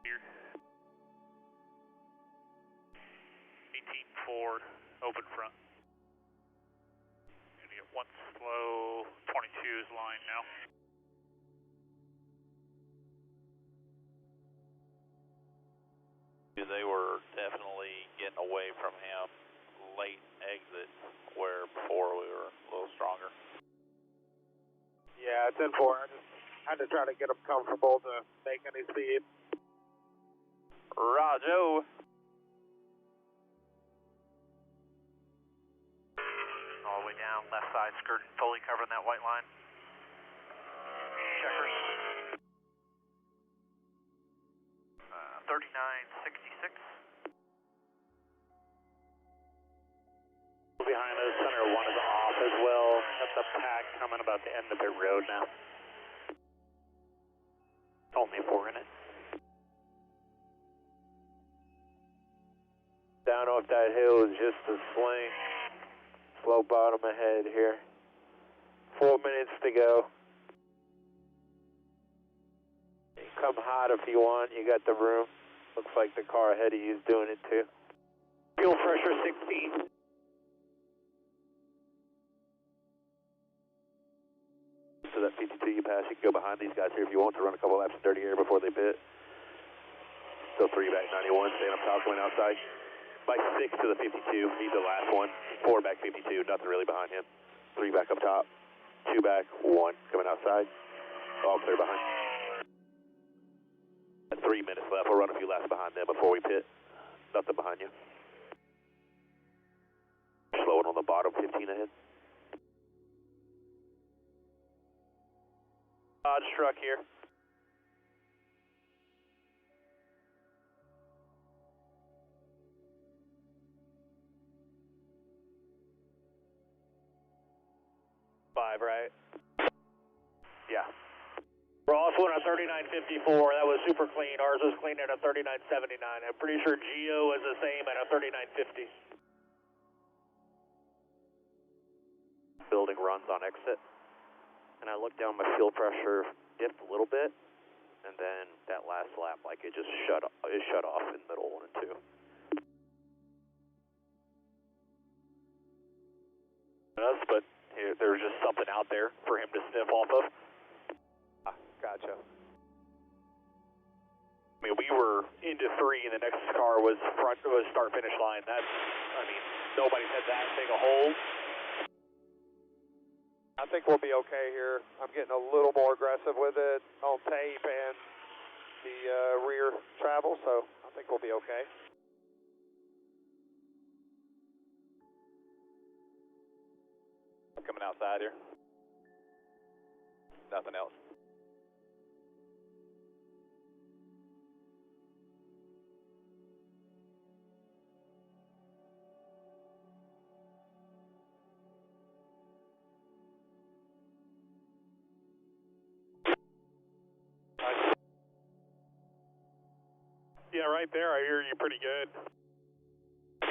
Here. 18 forward, open front. Gonna get 1 slow, 22 is line now. They were definitely getting away from him late exit, where before we were a little stronger. Yeah, 10-4. I just had to try to get him comfortable to make any speed. Roger. All the way down, left side skirt fully covering that white line. Checkers. 3966. Behind us, center 1 is off as well. Got the pack coming about the end of the road now. Only 4 in it. Down off that hill is just a sling. Slow bottom ahead here. 4 minutes to go. Come hot if you want, you got the room. Looks like the car ahead of you is doing it too. Fuel pressure 16. So that 52 you pass, you can go behind these guys here if you want to run a couple laps of dirty air before they pit. Still 3 back 91, staying up top, going outside. By 6 to the 52, he's the last one. 4 back 52, nothing really behind him. 3 back up top, 2 back, 1 coming outside. All clear behind. 3 minutes left. We'll run a few laps behind them before we pit. Nothing behind you. Slowing on the bottom, 15 ahead. Dodge truck here. Five, right? Yeah. We're also in a 3954. That was super clean. Ours was clean at a 3979. I'm pretty sure Geo is the same at a 3950. building runs on exit, and I looked down, my fuel pressure dipped a little bit, and then that last lap, like it just shut off in middle 1 and 2. But there was just something out there for him to sniff off of. Gotcha. I mean, we were into 3, and the next car was start finish line. Nobody's had that big a hole. I think we'll be okay here. I'm getting a little more aggressive with it on tape and the rear travel, so I think we'll be okay. Coming outside here. Nothing else. Yeah, right there, I hear you pretty good. Yeah.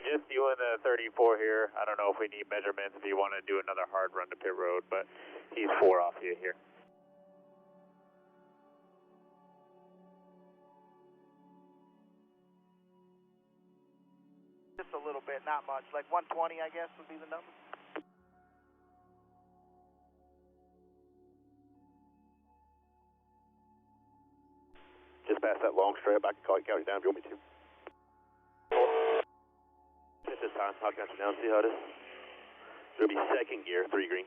Just you and the 34 here. I don't know if we need measurements if you want to do another hard run to pit road, but he's 4 off you here. Just a little bit, not much. Like 120, I guess, would be the number. Just past that long strip, I can call you, count you down if you want me to. At this time, I'll count you down, see how it is. It'll be second gear, 3 green.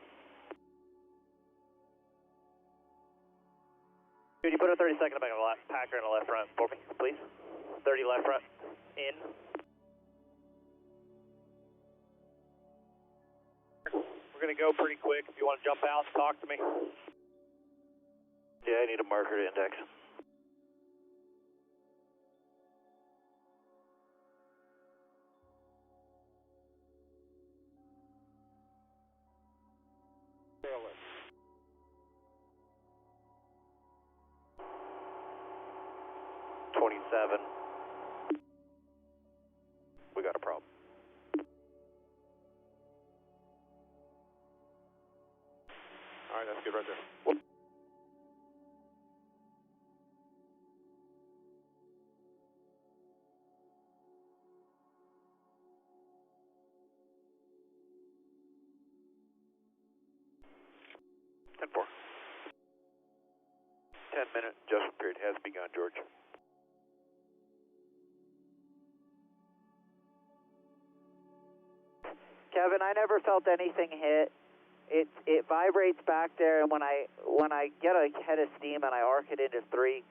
Could you put a 30-second back on the left, Packer in the left front for me, please? 30 left front, in. We're going to go pretty quick. If you want to jump out, talk to me. Yeah, I need a marker to index. We got a problem. All right, that's good right there. Ten 4. 10-minute adjustment period has begun, George. Kevin, I never felt anything hit. It vibrates back there, and when I get a head of steam and I arc it into 3,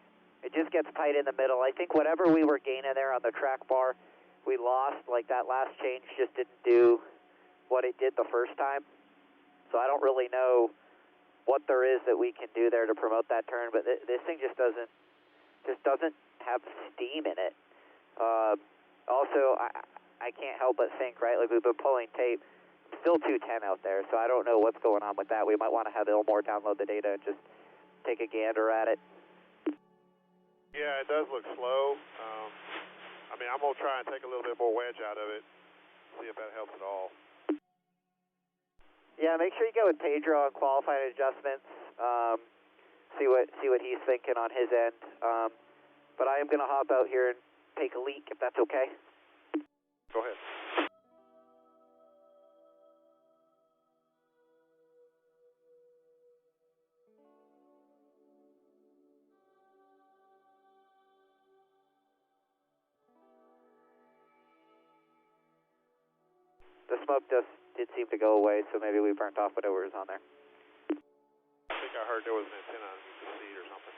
it just gets tight in the middle. I think whatever we were gaining there on the track bar, we lost. Like that last change just didn't do what it did the first time. So I don't really know what there is that we can do there to promote that turn, but this thing just doesn't have steam in it. Also, I can't help but think, right, like we've been pulling tape, still 210 out there, so I don't know what's going on with that. We might want to have Ilmore download the data and just take a gander at it. Yeah, it does look slow. I'm going to try and take a little bit more wedge out of it, see if that helps at all. Yeah, make sure you go with Pedro on qualifying adjustments, see what he's thinking on his end. But I am going to hop out here and take a leak, if that's okay. Go ahead. The smoke did seem to go away, so maybe we burnt off whatever was on there. I think I heard there was an antenna underneath the seat or something.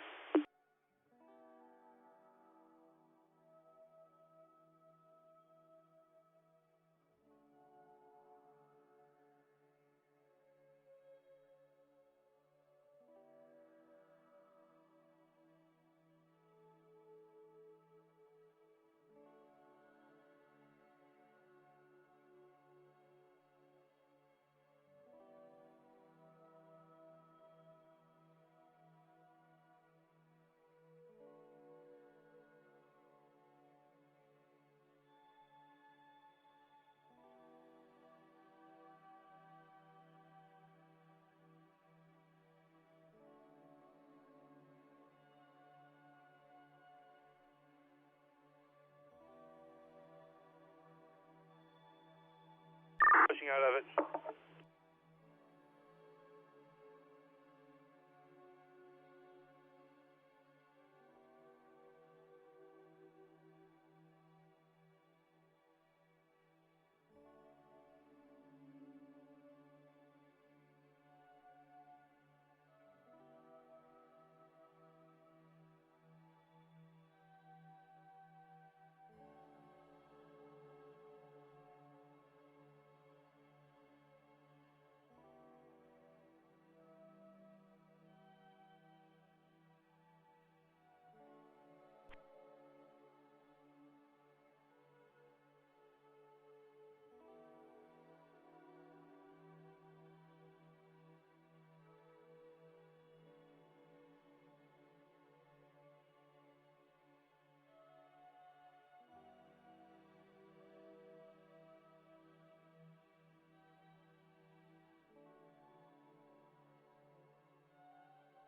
backing out of it.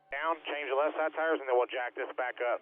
Down, change the left side tires, and then we'll jack this back up.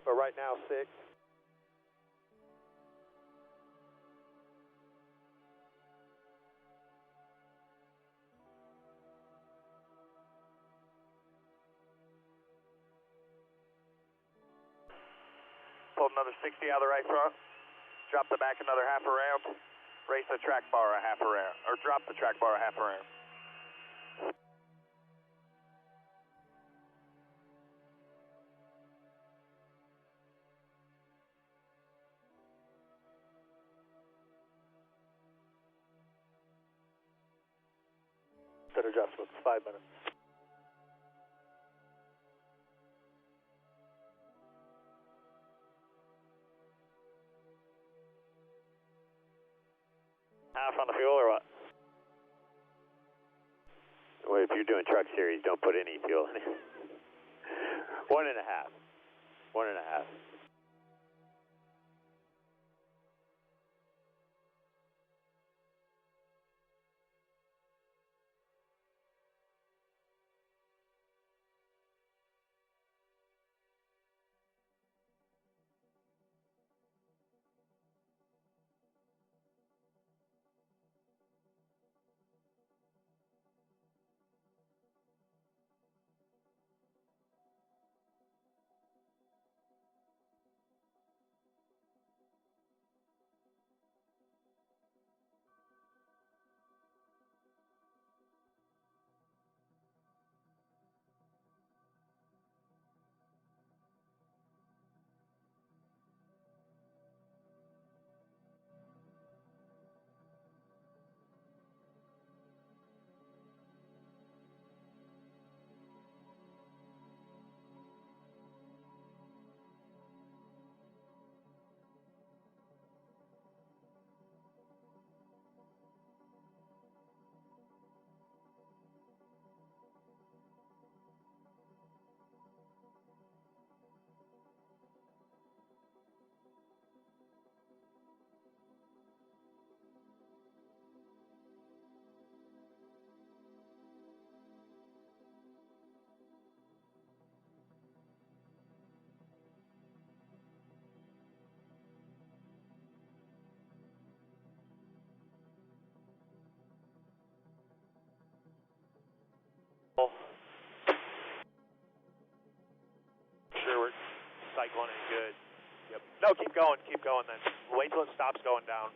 But right now, 6. Pulled another 60 out of the right front. Drop the back another half a round. Race the track bar a half a round. Or drop the track bar a half a round. Good adjustments, 5 minutes. Half on the fuel or what? Well, if you're doing truck series, don't put any fuel in it. 1.5. 1.5. Sure, we're cycling it good. Yep. No, keep going then. Wait till it stops going down.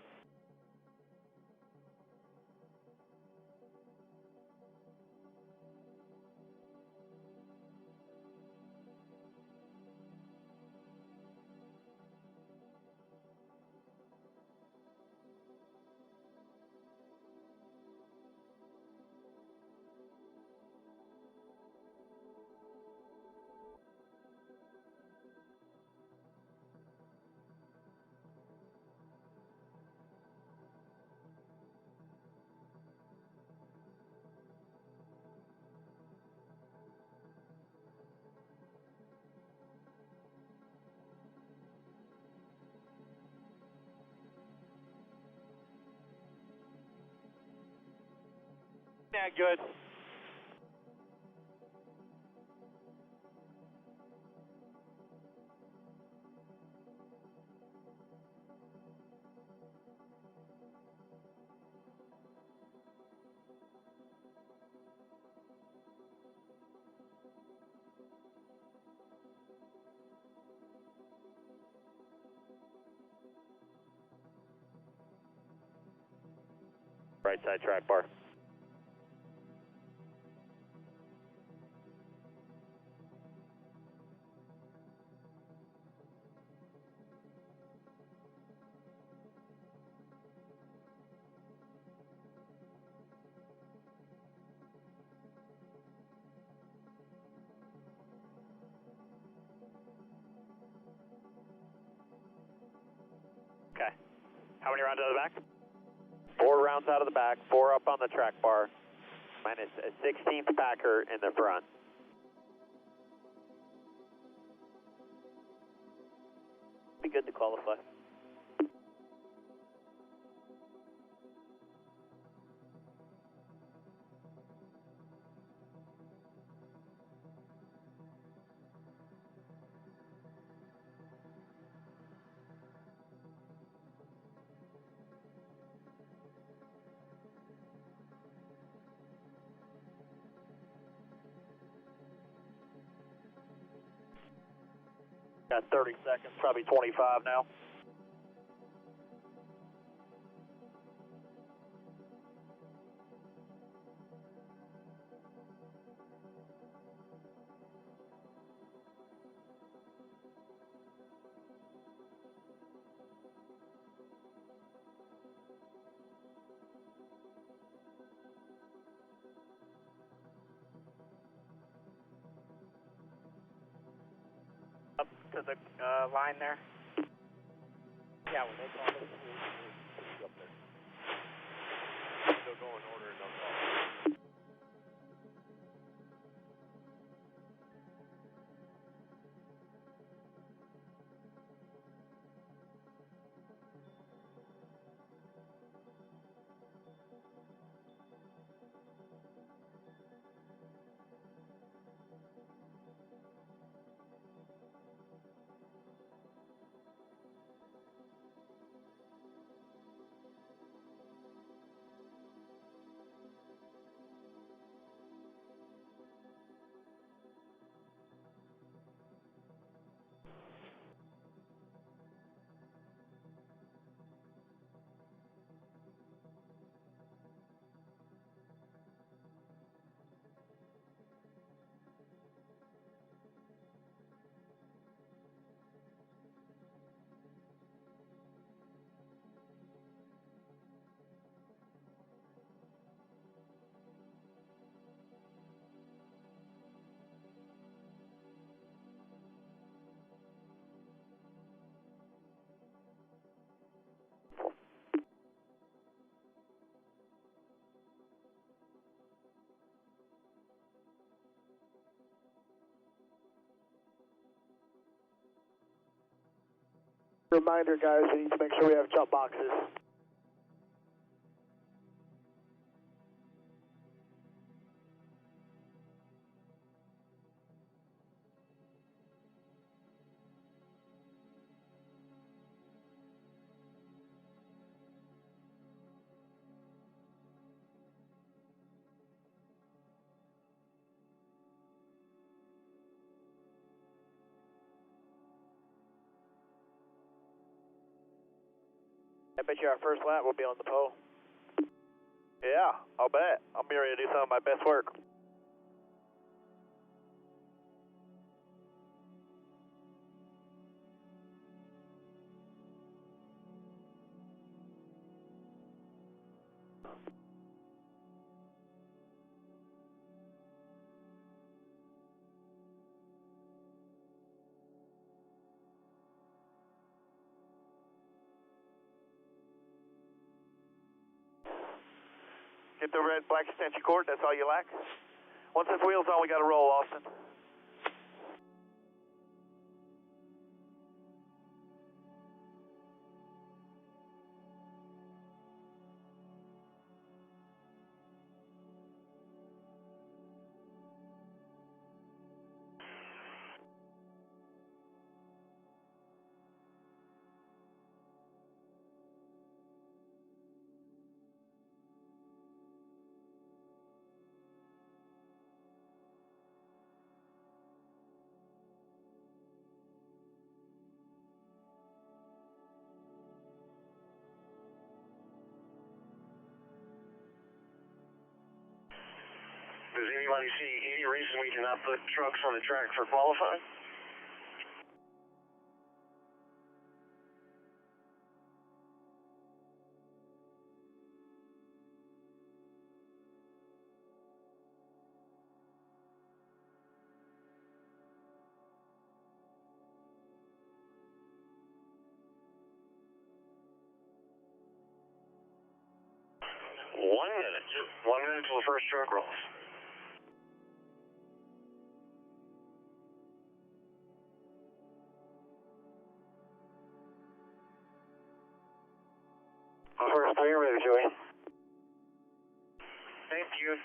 Yeah, good. Right side track bar. Okay. How many rounds out of the back? 4 rounds out of the back, 4 up on the track bar, minus a 16th packer in the front. Be good to qualify. Got 30 seconds, probably 25 now. Up to the line there. Yeah, when they call it, we'll up there. They'll go in order and they'll call. Reminder, guys, we need to make sure we have jump boxes. I bet you our first lap will be on the pole. Yeah, I'll bet. I'll be ready to do some of my best work. Get the red black extension cord, that's all you lack. Once this wheel's on, we got to roll, Austin. Does anybody see any reason we cannot put trucks on the track for qualifying? One minute till the first truck rolls. First three are ready, Joey. Thank you.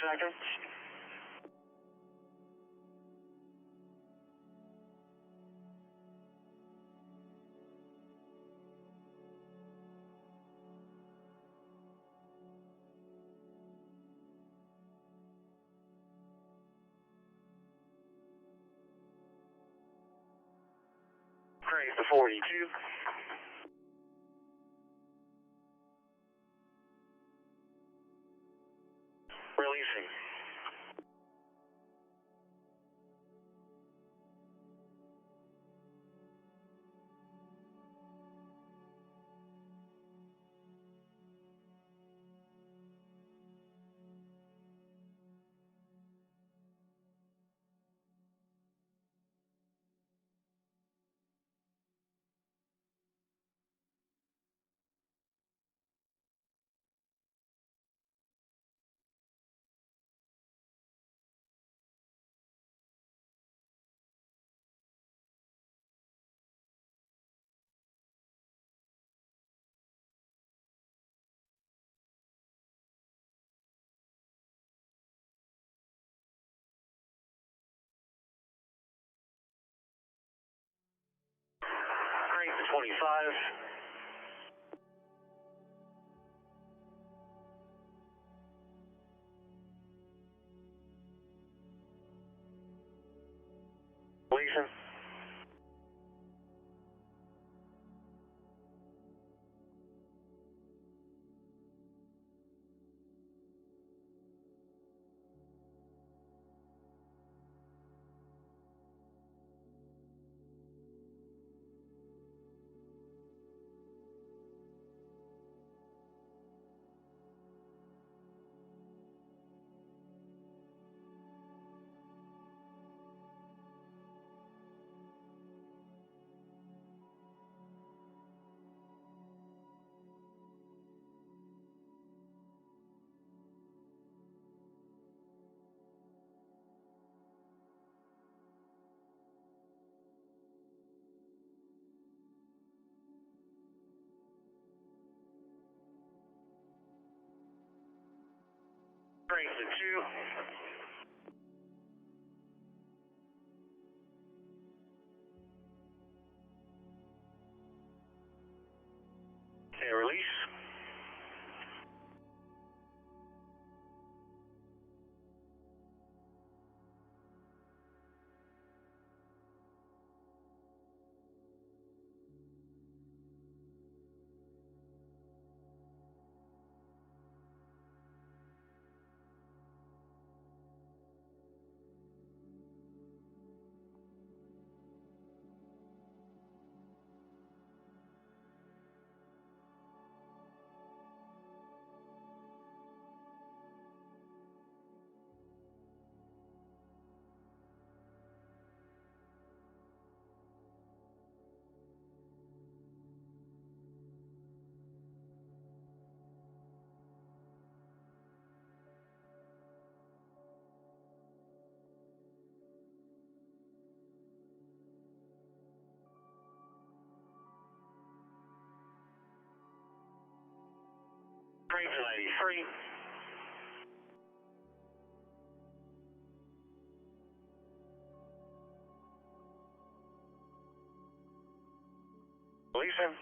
Seconds. Crank to 42. Releasing. Crank to 25. Releasing. Crank to 2. Okay, release. Crank to 93. Releasing.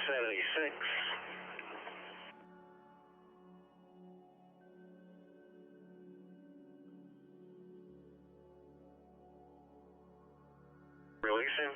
76. Releasing.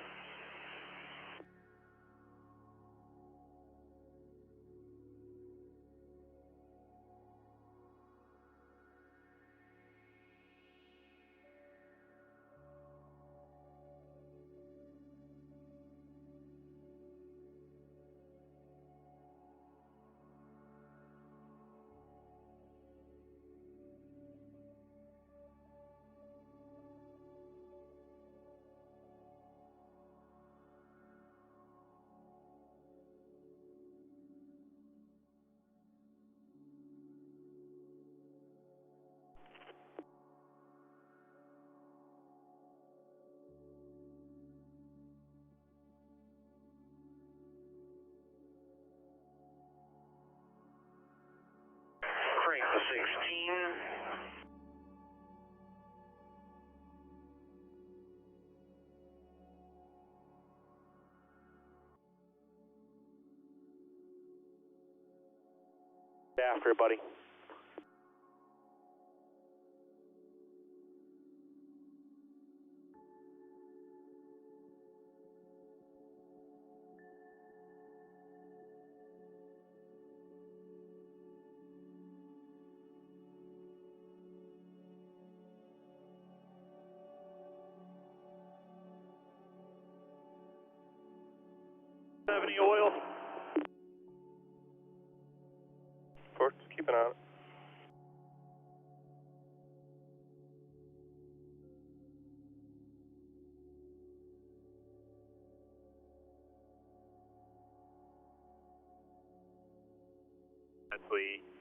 Crank the 16. After it, buddy. Have any oil? Forks, keep an eye on it.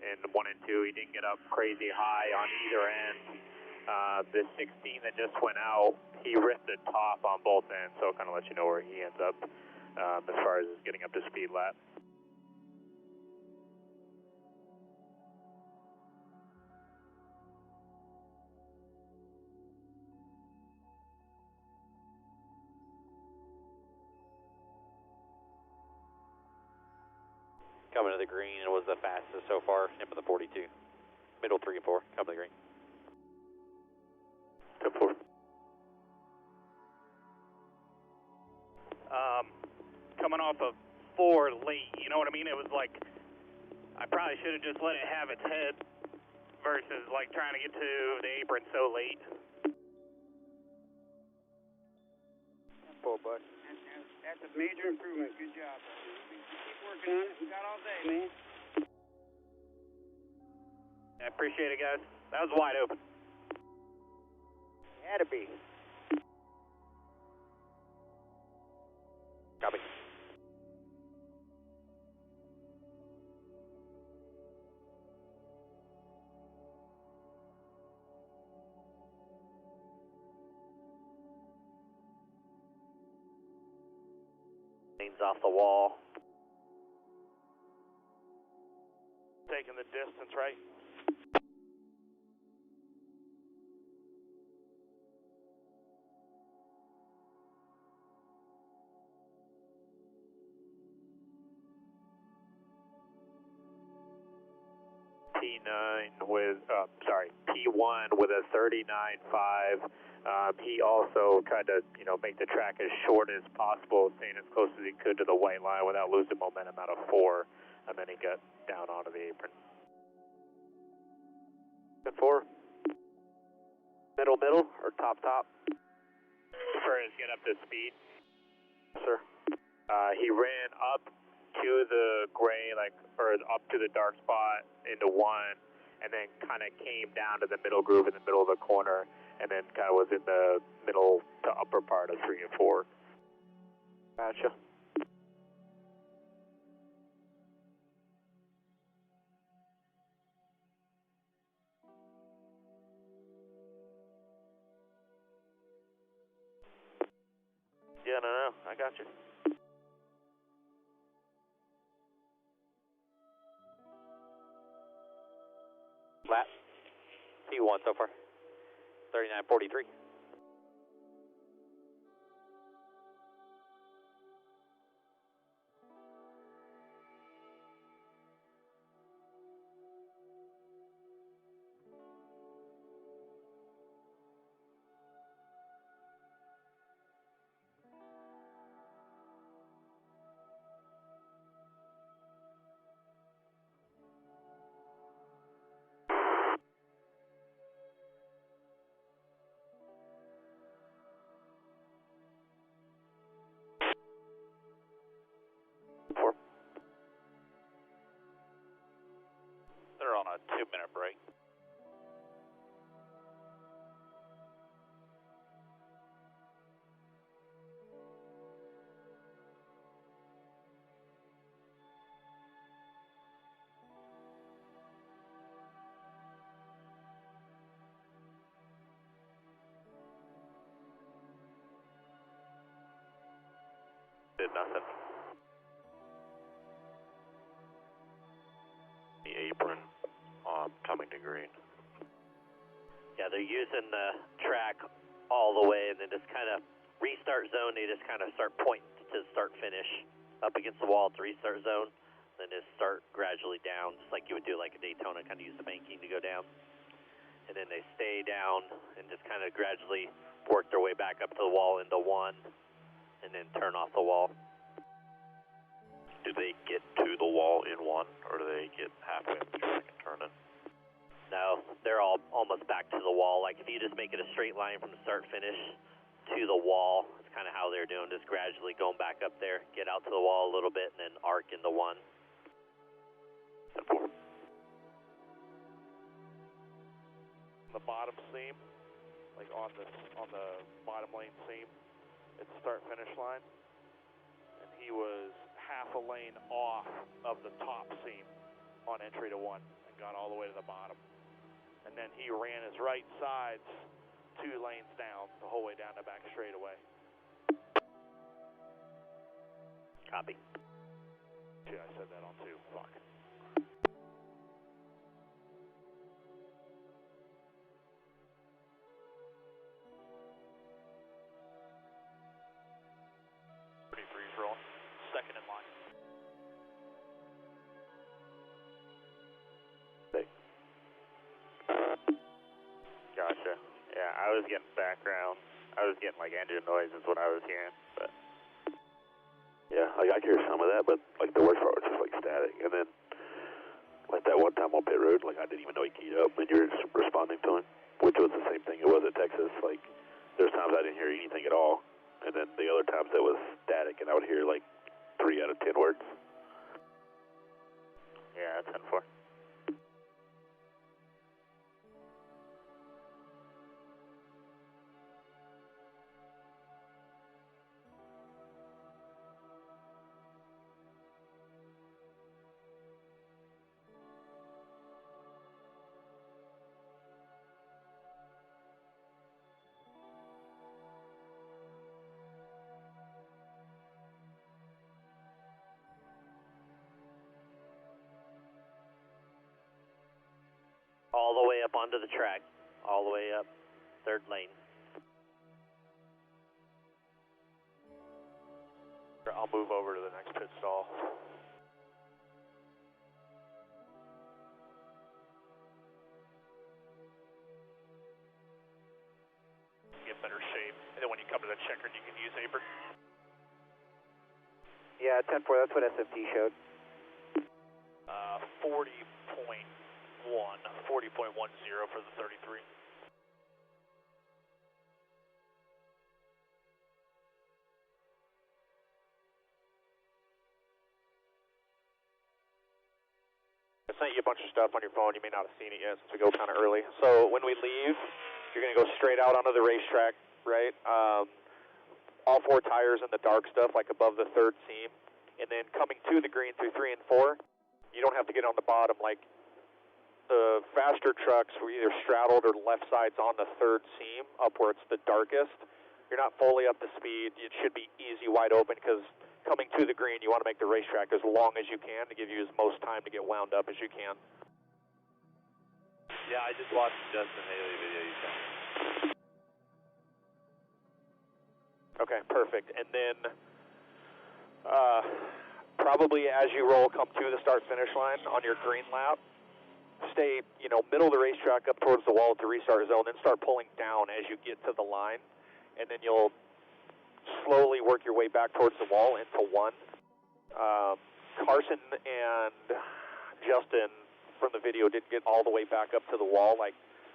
In 1 and 2, he didn't get up crazy high on either end. The 16 that just went out, he ripped the top on both ends, so it kind of lets you know where he ends up as far as getting up to speed lap. Coming to the green, it was the fastest so far, into the 42. Middle 3 and 4, coming to the green. 10-4. Coming off of 4 late, you know what I mean? It was like, I probably should have just let it have its head versus like trying to get to the apron so late. 4, bud. That's a major improvement. Good job. Keep working on it. We got all day, man. I appreciate it, guys. That was wide open. Had to be. Copy. Off the wall. Taking the distance, right? P9 with, P1 with a 39.5. He also tried to, make the track as short as possible, staying as close as he could to the white line without losing momentum out of 4, and then he got down onto the apron. 10-4. Middle, or top? For his get up to speed. Sir. He ran up to the gray, or up to the dark spot into 1, and then kind of came down to the middle groove in the middle of the corner, and then kind of was in the middle to upper part of 3 and 4. Gotcha. Yeah, no, I got you. Lap. P1 so far. 39.43. They're on a 2-minute break. Did nothing. The apron coming to green. Yeah, they're using the track all the way and then just kind of restart zone. They just kind of start pointing to start finish up against the wall at the restart zone. Then just start gradually down, just like you would do like a Daytona, kind of use the banking to go down. And then they stay down and just kind of gradually work their way back up to the wall into one and then turn off the wall. Do they get to the wall in one, or do they get halfway up the track and turn it? No, they're all almost back to the wall. Like if you just make it a straight line from the start finish to the wall, it's kind of how they're doing, just gradually going back up there, get out to the wall a little bit, and then arc into one. The bottom seam, like on the bottom lane seam, it's the start finish line, and he was half a lane off of the top seam on entry to one and got all the way to the bottom. And then he ran his right sides 2 lanes down the whole way down the back straightaway. Copy. Shit, I said that on 2. Fuck. Rolling. Second in line. Gotcha. Yeah, I was getting background. I was getting like engine noises when I was hearing, but yeah, I could hear some of that, but like the worst part was just like static. And then like that one time on pit road, like I didn't even know he keyed up and you were just responding to him, which was the same thing it was at Texas. Like there's times I didn't hear anything at all, and then the other times it was static and I would hear like 3 out of 10 words. yeah, 10-4. All the way up onto the track, all the way up, 3rd lane. I'll move over to the next pit stall. Get better shape, and then when you come to the checker, you can use apron. Yeah, 10-4, that's what SFT showed. 40.10 for the 33. I sent you a bunch of stuff on your phone. You may not have seen it yet since we go kind of early. So when we leave, you're going to go straight out onto the racetrack, right? All 4 tires in the dark stuff, like above the 3rd seam. And then coming to the green through 3 and 4, you don't have to get on the bottom. Like the faster trucks were either straddled or left sides on the 3rd seam, up where it's the darkest. You're not fully up to speed. It should be easy, wide open, because coming to the green, you want to make the racetrack as long as you can to give you as most time to get wound up as you can. Yeah, I just watched the Justin Haley video you sent. Okay, perfect. And then probably as you roll, come to the start-finish line on your green lap, stay, middle of the racetrack up towards the wall at the restart zone, then start pulling down as you get to the line, and then you'll slowly work your way back towards the wall into one. Carson and Justin from the video didn't get all the way back up to the wall, like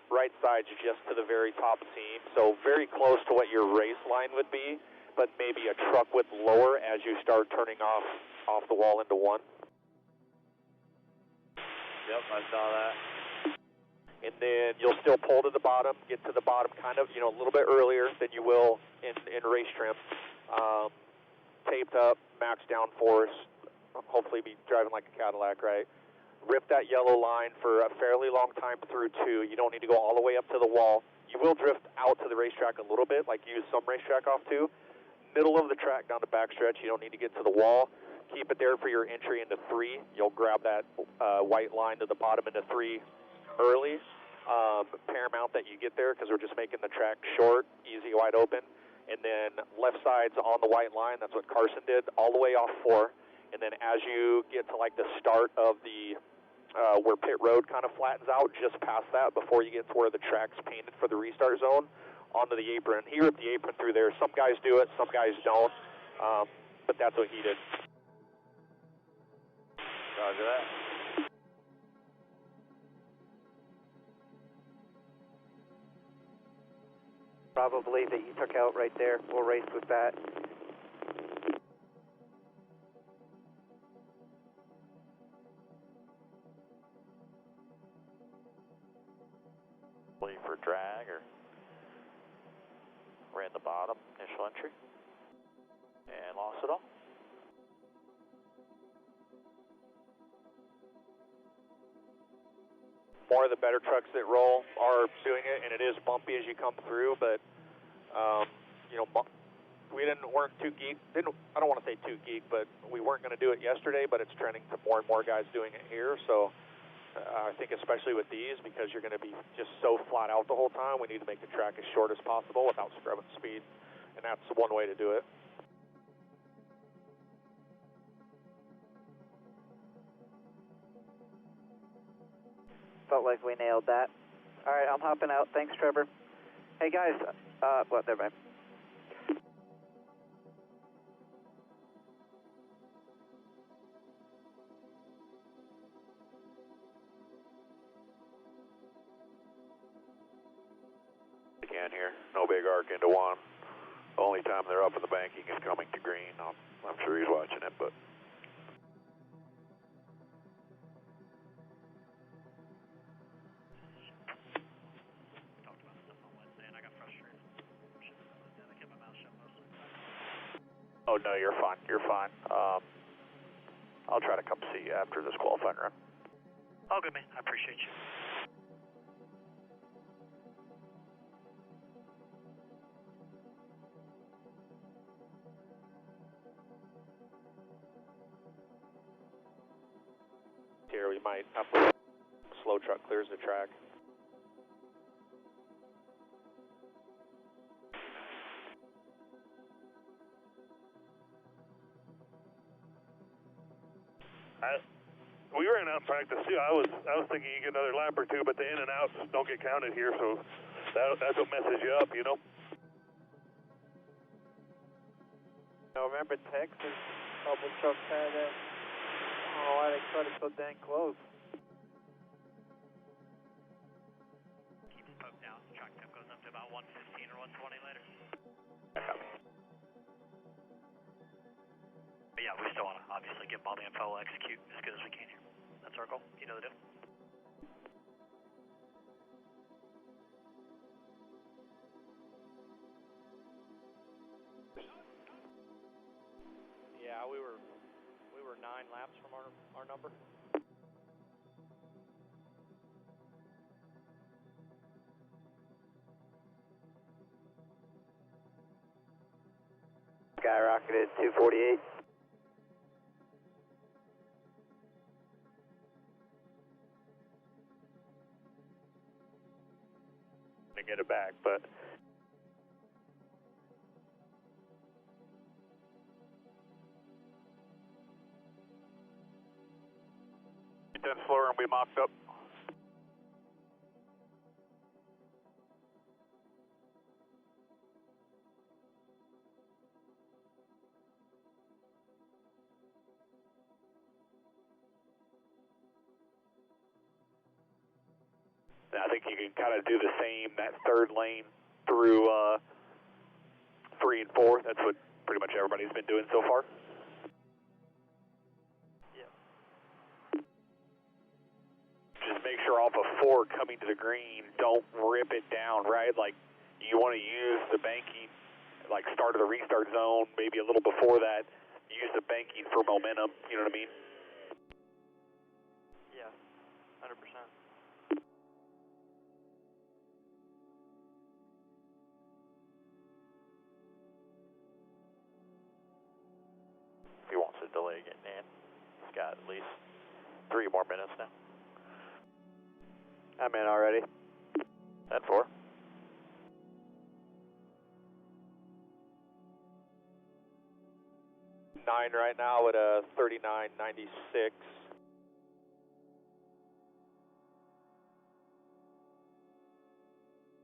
right side's just to the very top seam, so very close to what your race line would be, but maybe a truck width lower as you start turning off the wall into one. Yep. I saw that. And then you'll still pull to the bottom, get to the bottom kind of, a little bit earlier than you will in race trim. Taped up, max downforce, hopefully be driving like a Cadillac, right? Rip that yellow line for a fairly long time through 2. You don't need to go all the way up to the wall. You will drift out to the racetrack a little bit, like use some racetrack off too. Middle of the track down to backstretch, you don't need to get to the wall. Keep it there for your entry into 3. You'll grab that white line to the bottom into 3 early. Paramount that you get there because we're just making the track short, easy, wide open. And then left side's on the white line. That's what Carson did, all the way off 4. And then as you get to like the start of the where pit road kind of flattens out, just past that before you get to where the track's painted for the restart zone, onto the apron. He ripped the apron through there. Some guys do it, some guys don't. But that's what he did. Roger that. Probably that you took out right there. We'll race with that. Leave for drag or ran the bottom, initial entry, and lost it all. More of the better trucks that roll are doing it, and it is bumpy as you come through, but we weren't too geek. I don't want to say too geek, but we weren't going to do it yesterday, but it's trending to more and more guys doing it here. So I think especially with these, because you're going to be just so flat out the whole time, we need to make the track as short as possible without scrubbing speed, and that's one way to do it. Felt like we nailed that. All right, I'm hopping out. Thanks, Trevor. Hey, guys. Never mind. Again here, no big arc into 1. The only time they're up in the banking is coming to green. I'm sure he's watching it, but... Oh, no, you're fine. You're fine. I'll try to come see you after this qualifying run. All good, man. I appreciate you. Here, we might have to slow truck clears the track. We ran out in practice too. I was thinking you get another lap or 2, but the in and outs don't get counted here, so that's what messes you up, Now remember Texas, couple trucks had that. I don't know why they cut it so dang close. Keep the poke down. Track temp goes up to about 115 or 120 later. But yeah, we still want to obviously give them all the info, we'll execute as good as we can here. That's our goal. You know the deal. Yeah, we were 9 laps from our number. Skyrocketed 248. To get it back, but Get that slower and we mocked up. I think you can kind of do the same, that third lane through 3 and 4. That's what pretty much everybody's been doing so far. make sure off of 4 coming to the green, don't rip it down, right? Like, you want to use the banking, like start of the restart zone, maybe a little before that, use the banking for momentum, you know what I mean? Yeah, 100%. If he wants to delay getting in, he's got at least 3 more minutes now. I'm in already. 10-4. Nine right now at a 39.96.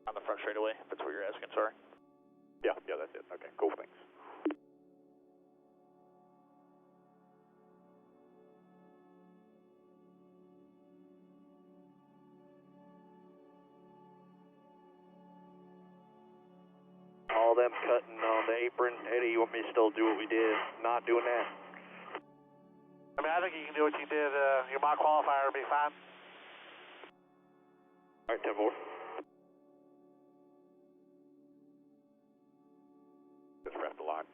On the front straightaway, if that's what you're asking, sorry. Yeah, that's it. Okay, cool, thanks. All them cutting on the apron. Eddie, you want me to still do what we did? Not doing that? I mean, I think you can do what you did. Your mock qualifier will be fine. All right, 10-4. Just wrap the line.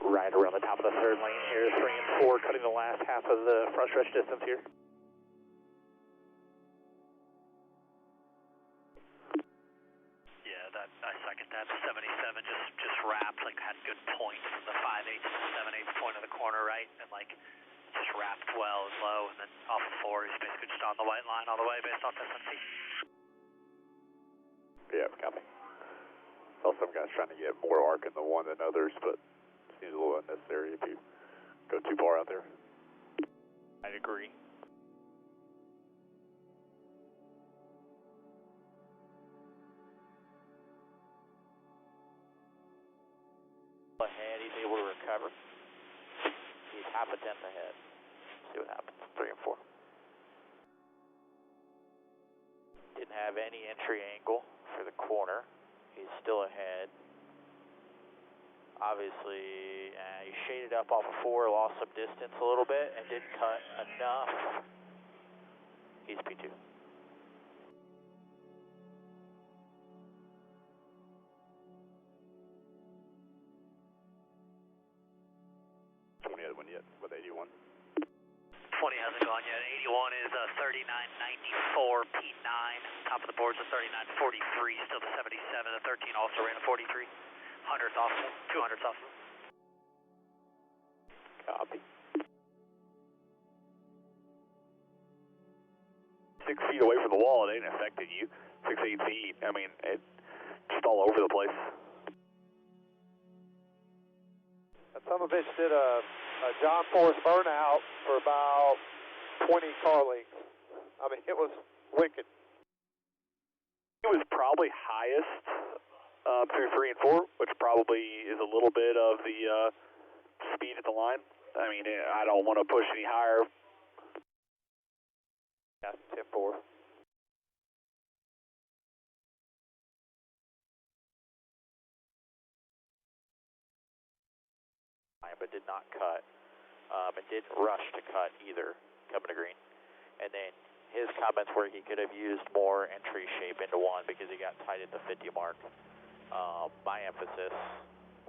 Right around the top of the third lane here, 3 and 4, cutting the last half of the front stretch distance here. Yeah, that I second that. The 77 just wrapped, like had good points from the 5/8 to the 7/8 point of the corner, right? And like just wrapped well and low, and then off of 4, he's basically just on the white line all the way based off SMC. Yeah, copy. Well, some guys trying to get more arc in the one than others, but it seems a little unnecessary if you go too far out there. I'd agree. Ahead, he's able to recover. He's half a tenth ahead. See what happens. 3 and 4. Didn't have any entry angle for the corner. He's still ahead. Obviously, he shaded up off of 4, lost some distance a little bit, and didn't cut enough. He's P2. One yet with 81. 20 hasn't gone yet. 81 is 39.94 P9. Top of the board's a 39.43. Still the 77. The 13 also ran a 43. 100's off. 200's off. Copy. 6 feet away from the wall, it ain't affecting you. 6, 8 feet. I mean, it's just all over the place. That son of a bitch did a John Force burnout for about 20 car lengths. I mean, it was wicked. It was probably highest through 3 and 4, which probably is a little bit of the speed at the line. I mean, I don't want to push any higher. Yeah, 10-4. But did not cut. And didn't rush to cut either, coming to green. And then his comments were he could have used more entry shape into 1 because he got tight at the 50 mark. My emphasis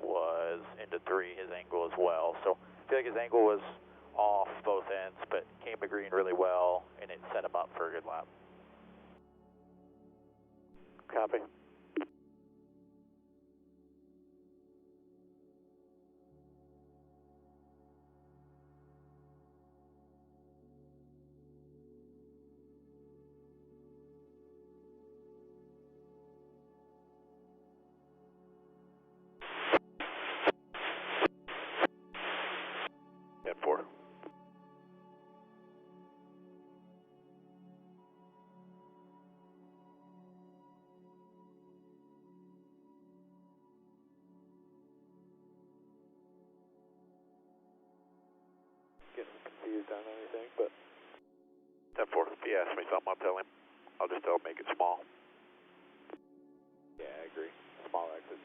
was into 3, his angle as well. So I feel like his angle was off both ends, but came to green really well, and it set him up for a good lap. Copy. Done anything, but 10-4. If he asks me something, I'll tell him. I'll just tell him make it small. Yeah, I agree. Small exits.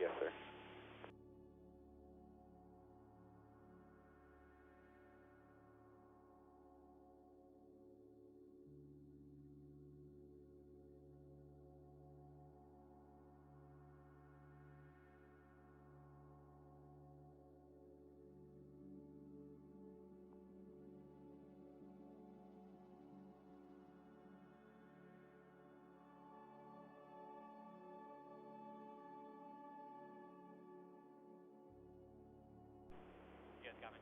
Yes, sir. You guys got me?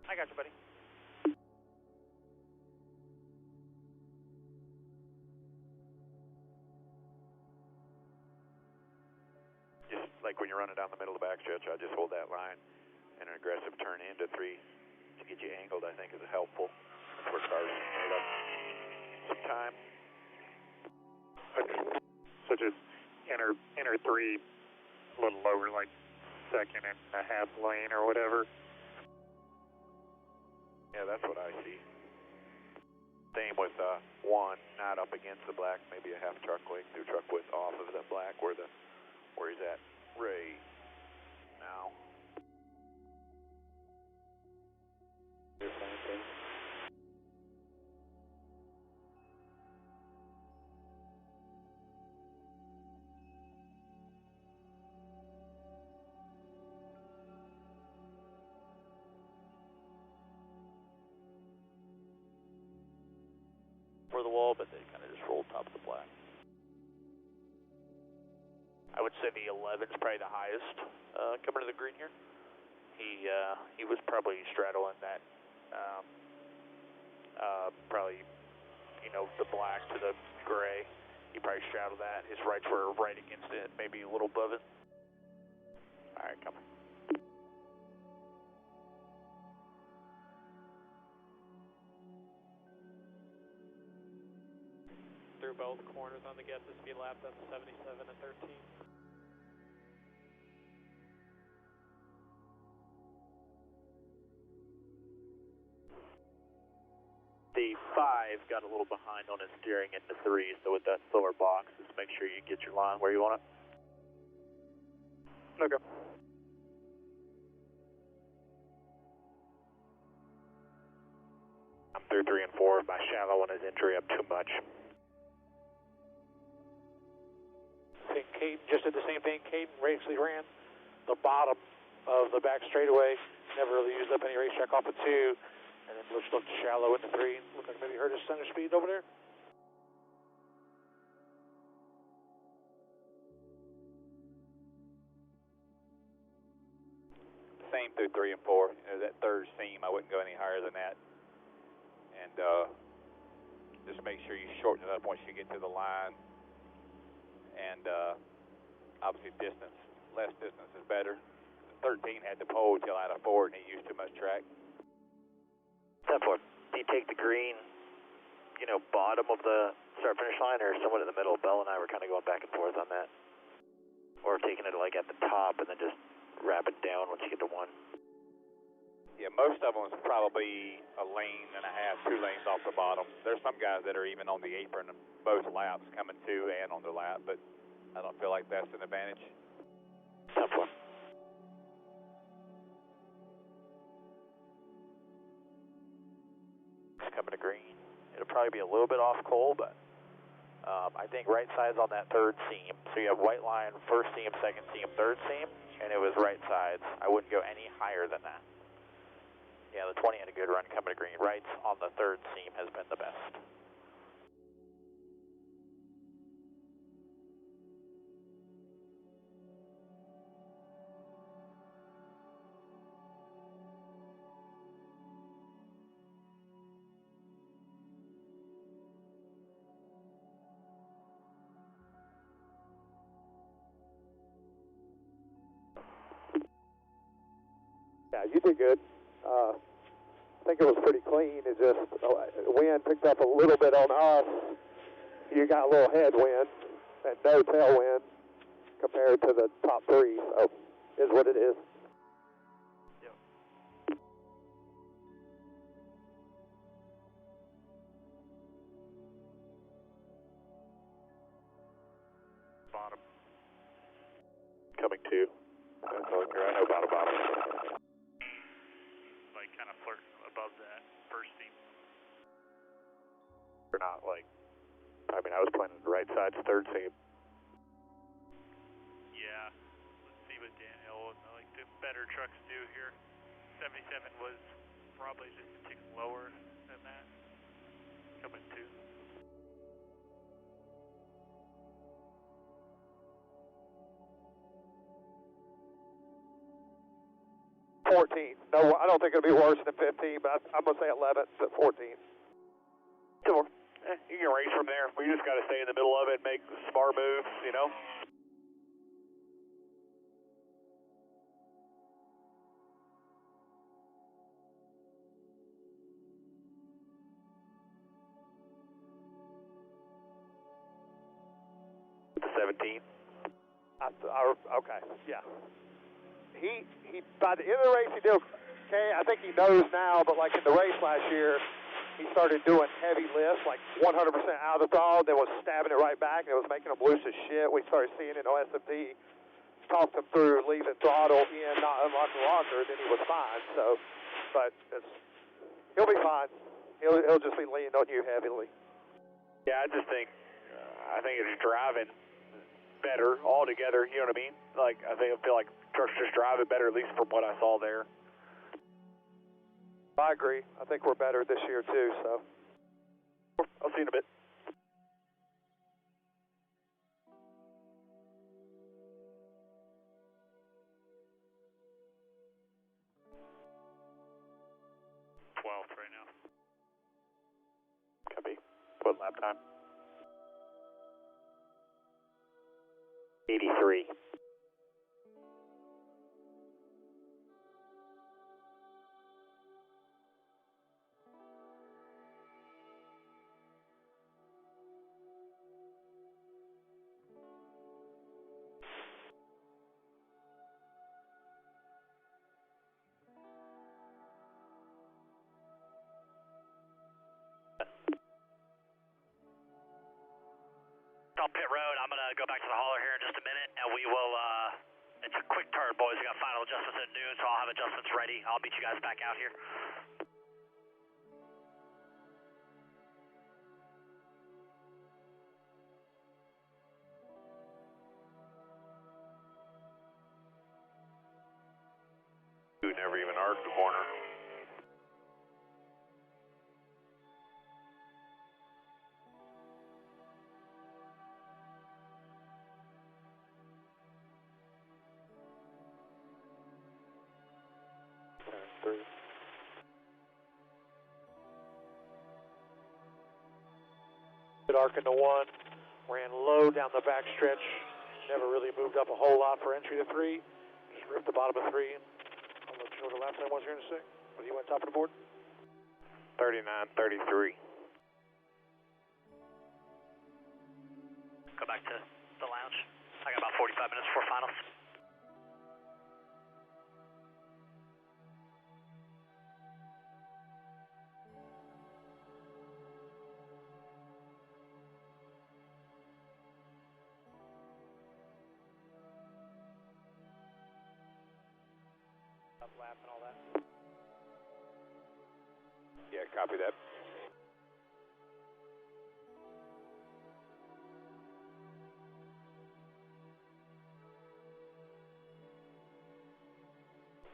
I got you, buddy. Just like when you're running down the middle of the backstretch, I just hold that line, and an aggressive turn into 3 to get you angled, I think, is helpful. That's where cars made up some time. So just enter 3 a little lower, like 2nd and a half lane or whatever. Yeah, that's what I see. Same with 1, not up against the black, maybe a half truck length through truck width off of the black where he's at right now. For the wall, but they kind of just rolled top of the black. I would say the 11 is probably the highest coming to the green here. He was probably straddling that, probably, you know, the black to the gray. He probably straddled that. His rights were right against it, maybe a little above it. All right, coming. Through both corners on the get to speed lap, that's 77 and 13. The 5 got a little behind on his steering into 3, so with that slower box, just make sure you get your line where you want it. Okay. I'm through 3 and 4. My shallow one is entry up too much. Caden just did the same thing. Caden basically ran the bottom of the back straightaway, never really used up any racetrack off of 2, and then just looked shallow into 3. Looked like maybe hurt his center speed over there. Same through 3 and 4. You know, that third seam, I wouldn't go any higher than that. And just make sure you shorten it up once you get to the line. And obviously distance, less distance is better. 13 had the pole till out of 4 and he used too much track. 10-4, do you take the green, you know, bottom of the start-finish line or somewhat in the middle? Bell and I were kind of going back and forth on that. Or taking it like at the top and then just wrap it down once you get to 1. Yeah, most of them is probably a lane and a half, 2 lanes off the bottom. There's some guys that are even on the apron both laps, coming to and on the lap, but I don't feel like that's an advantage. 10-4. Coming to green. It'll probably be a little bit off coal, but I think right side's on that third seam. So you have white line, first seam, second seam, third seam, and it was right sides. I wouldn't go any higher than that. Yeah, the 20 had a good run coming to green. Rights on the third seam has been the best. Yeah, you did good. I think it was pretty clean. It just, wind picked up a little bit on us, you got a little headwind and no tailwind compared to the top three, so is what it is. Bottom. Coming to. I know bottom. Like kind of flirt above that first seam. Or not like, I mean, I was playing on the right side, third seam. Yeah. Let's see what Daniel and like the better trucks do here. 77 was probably just a tick lower than that. Coming to. No, I don't think it'll be worse than 15, but I'm going to say 11 to 14. Sure. You can race from there. We just got to stay in the middle of it, make smart moves, you know? The 17. Okay, yeah. He by the end of the race he did okay. I think he knows now, but like in the race last year, he started doing heavy lifts, like 100% out of the throttle, then was stabbing it right back, and it was making him loose as shit. We started seeing it on SMP. Talked him through leaving throttle in, not unlocking rocker, then he was fine. So, but he'll be fine. He'll just be leaning on you heavily. Yeah, I just think it's driving better altogether. You know what I mean? Like I feel like trucks just driving better, at least from what I saw there. I agree. I think we're better this year too. So I'll see you in a bit. Right now. Copy. What lap time? 83. On pit road, I'm going to go back to the hauler here in just a minute, and we will, it's a quick turn, boys. We got final adjustments at noon, so I'll have adjustments ready. I'll meet you guys back out here. You never even arced the corner. Good arc into one, ran low down the back stretch, never really moved up a whole lot for entry to 3, just ripped the bottom of 3. I'll let you know what the lap time was here in a sec, but he went top of the board. 39:33. Go back to the lounge. I got about 45 minutes before finals. Lap and all that. Yeah, copy that.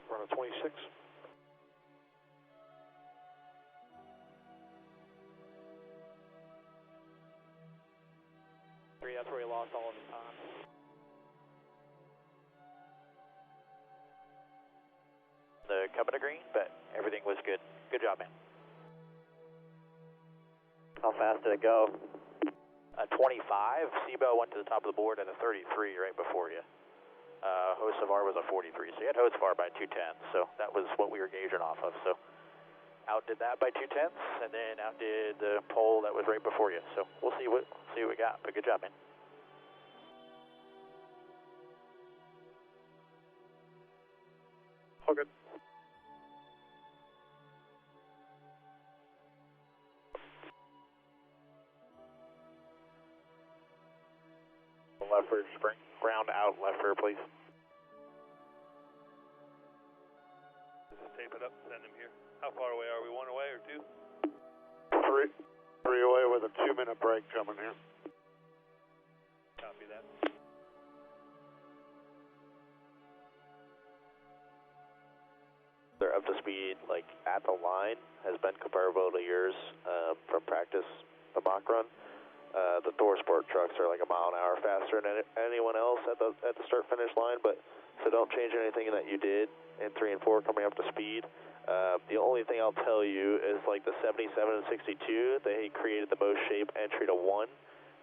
We're on a 26. That's where he lost all of his time. The coming to green, but everything was good. Good job, man. How fast did it go? 25. Sebo went to the top of the board at a 33 right before you. Hocevar was a 43, so you had Hocevar by 2 tenths, so that was what we were gauging off of. So outdid that by 2/10, and then outdid the pole that was right before you. So we'll see what we got. But good job, man. All good. Left rear spring. Ground out left rear, please. Just tape it up and send him here. How far away are we? 1 away or 2? Three away with a 2-minute break coming here. Copy that. They're up to speed, like at the line, has been comparable to yours from practice, the mock run. The ThorSport trucks are like a mile an hour faster than anyone else at the start finish line, but so don't change anything that you did in 3 and 4 coming up to speed. The only thing I'll tell you is like the 77 and 62, they created the most shape entry to 1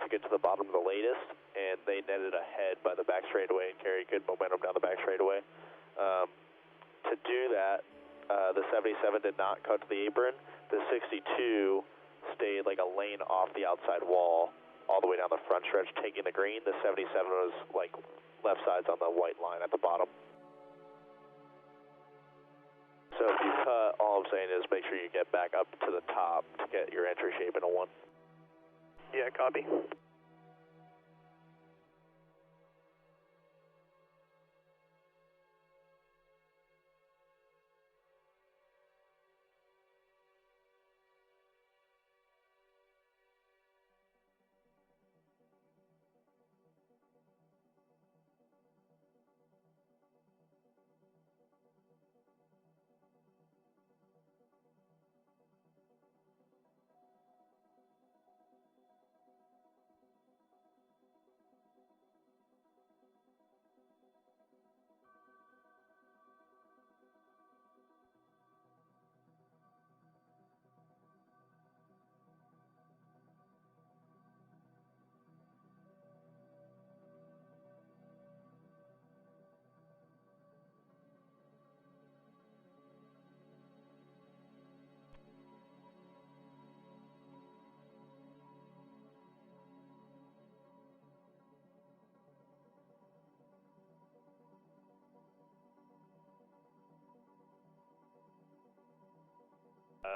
to get to the bottom of the latest, and they netted ahead by the back straightaway and carried good momentum down the back straightaway. To do that, the 77 did not cut to the apron. The 62 stayed like a lane off the outside wall all the way down the front stretch, taking the green. The 77 was like left sides on the white line at the bottom. So if you cut, all I'm saying is make sure you get back up to the top to get your entry shape in a 1. Yeah, copy.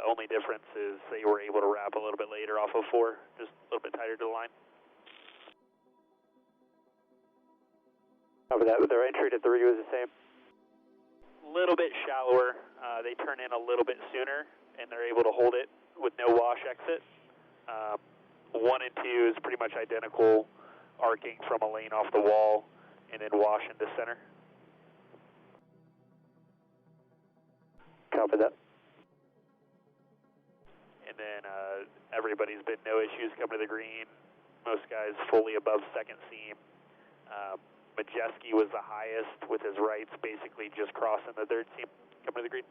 Only difference is they were able to wrap a little bit later off of 4, just a little bit tighter to the line. Over that, their entry to 3 was the same? A little bit shallower. They turn in a little bit sooner, and they're able to hold it with no wash exit. 1 and 2 is pretty much identical, arcing from a lane off the wall, and then wash into center. Copy that. And then everybody's been no issues coming to the green. Most guys fully above second seam. Majeski was the highest with his rights, basically just crossing the third seam coming to the green.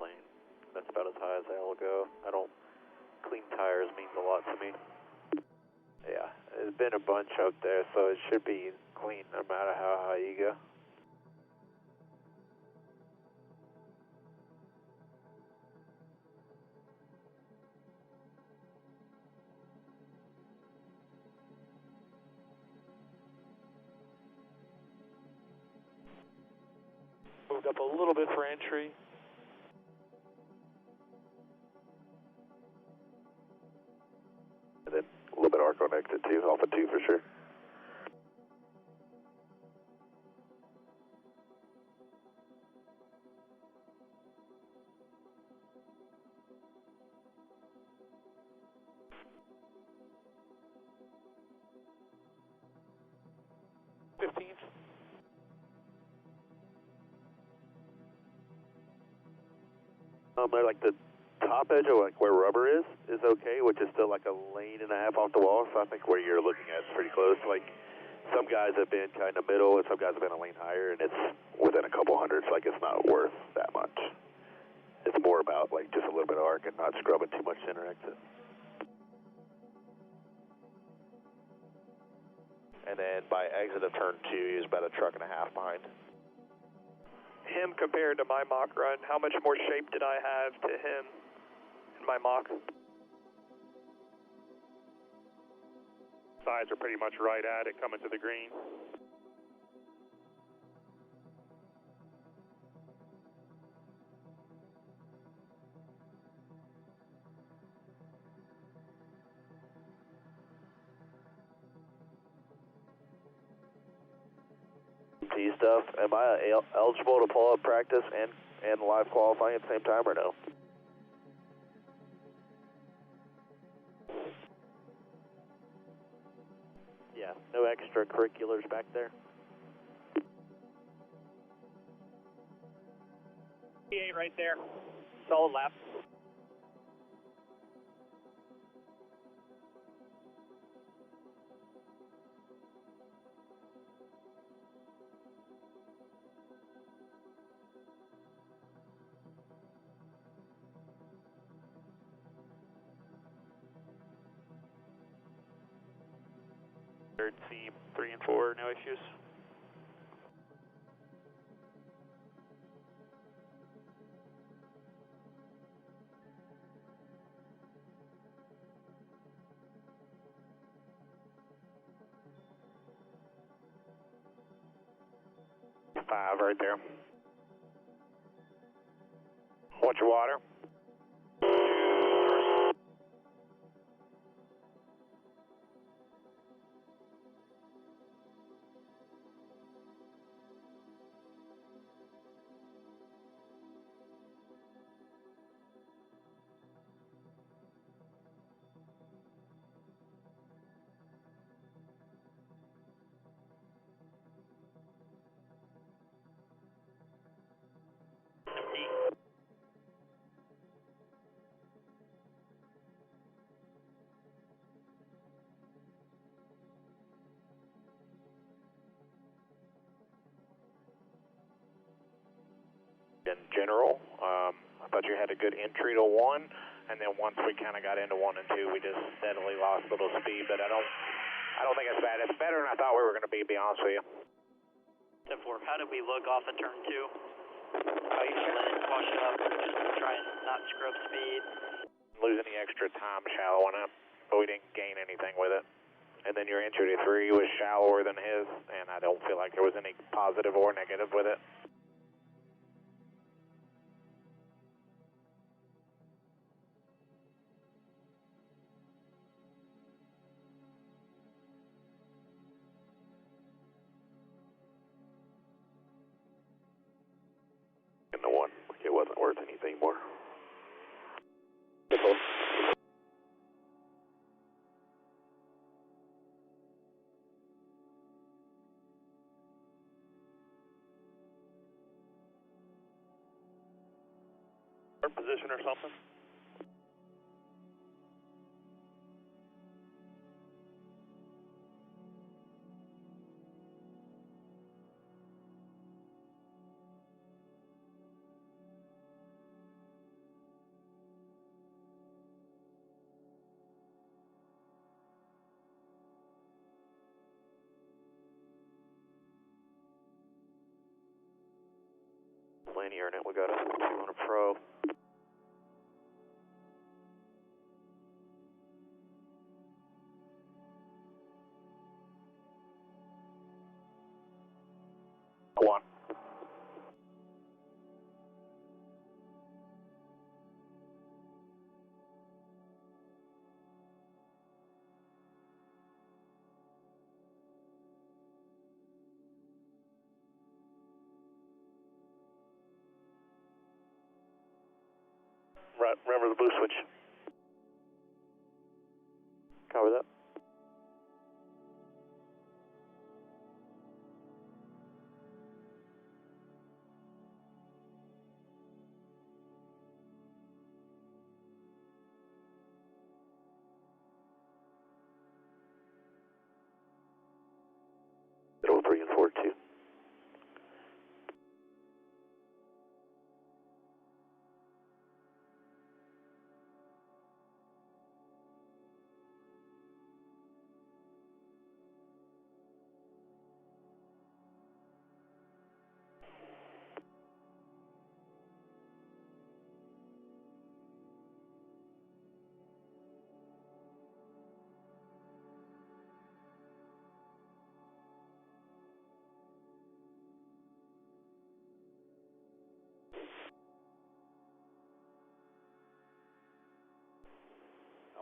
Lane. That's about as high as I'll go. I don't. Clean tires means a lot to me. Yeah, there's been a bunch out there, so it should be clean no matter how high you go. Moved up a little bit for entry. And then a little bit arc on exit too, off of 2 for sure. Like the top edge of like where rubber is okay, which is still like a lane and a half off the wall. So I think where you're looking at is pretty close. Like some guys have been kind of middle, and some guys have been a lane higher, and it's within a couple hundreds. Like it's not worth that much. about like just a little bit of arc and not scrubbing too much center exit. And then by exit of turn 2, he was about a truck and a half behind. Him compared to my mock run, how much more shape did I have to him in my mock? Sides are pretty much right at it coming to the green. T stuff. Am I eligible to pull up practice and live qualifying at the same time or no? Yeah, no extracurriculars back there. P8 right there. Solid lap. Third seam, 3 and 4, no issues. Five right there. Watch your water. In general, I thought you had a good entry to 1, and then once we kind of got into 1 and 2, we just steadily lost a little speed. But I don't think it's bad. It's better than I thought we were going to be honest with you. 10-4, how did we look off of turn 2? Let it wash up, just try and not scrub speed. Lose any extra time shallowing up, but we didn't gain anything with it. And then your entry to 3 was shallower than his, and I don't feel like there was any positive or negative with it. In the 1, it wasn't worth anything more. Position or something? Linear in it, we got a 2 on a pro. One. Right, remember the blue switch. Cover that. Middle 3 and 4 2.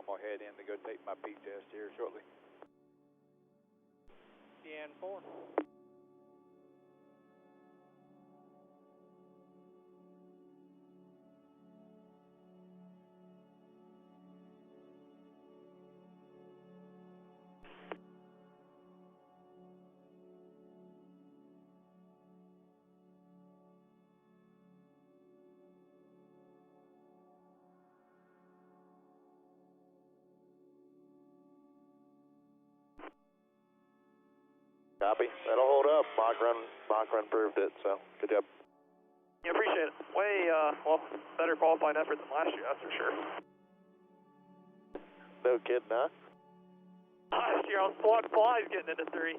I'll head in to go take my peak test here shortly. DN4. Copy. That'll hold up. Mock run proved it, so good job. Yeah, appreciate it. Way, well, better qualifying effort than last year, that's for sure. No kidding, huh? Last year I was swatting flies getting into 3.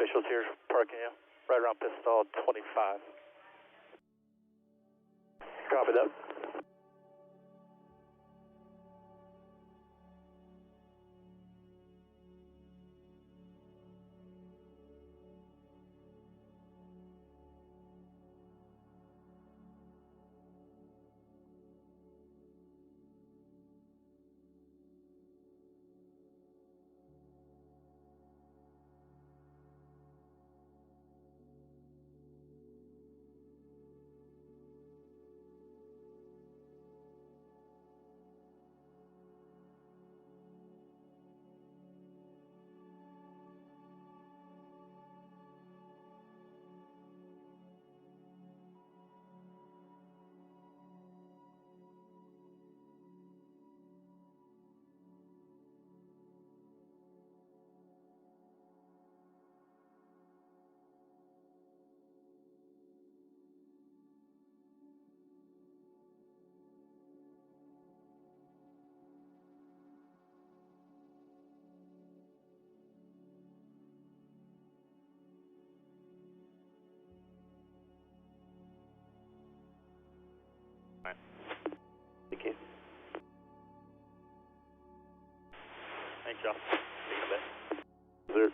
Officials here parking you right around pit stall 25. Copy that. Thank you. Thanks, y'all. See you in a bit. Sir.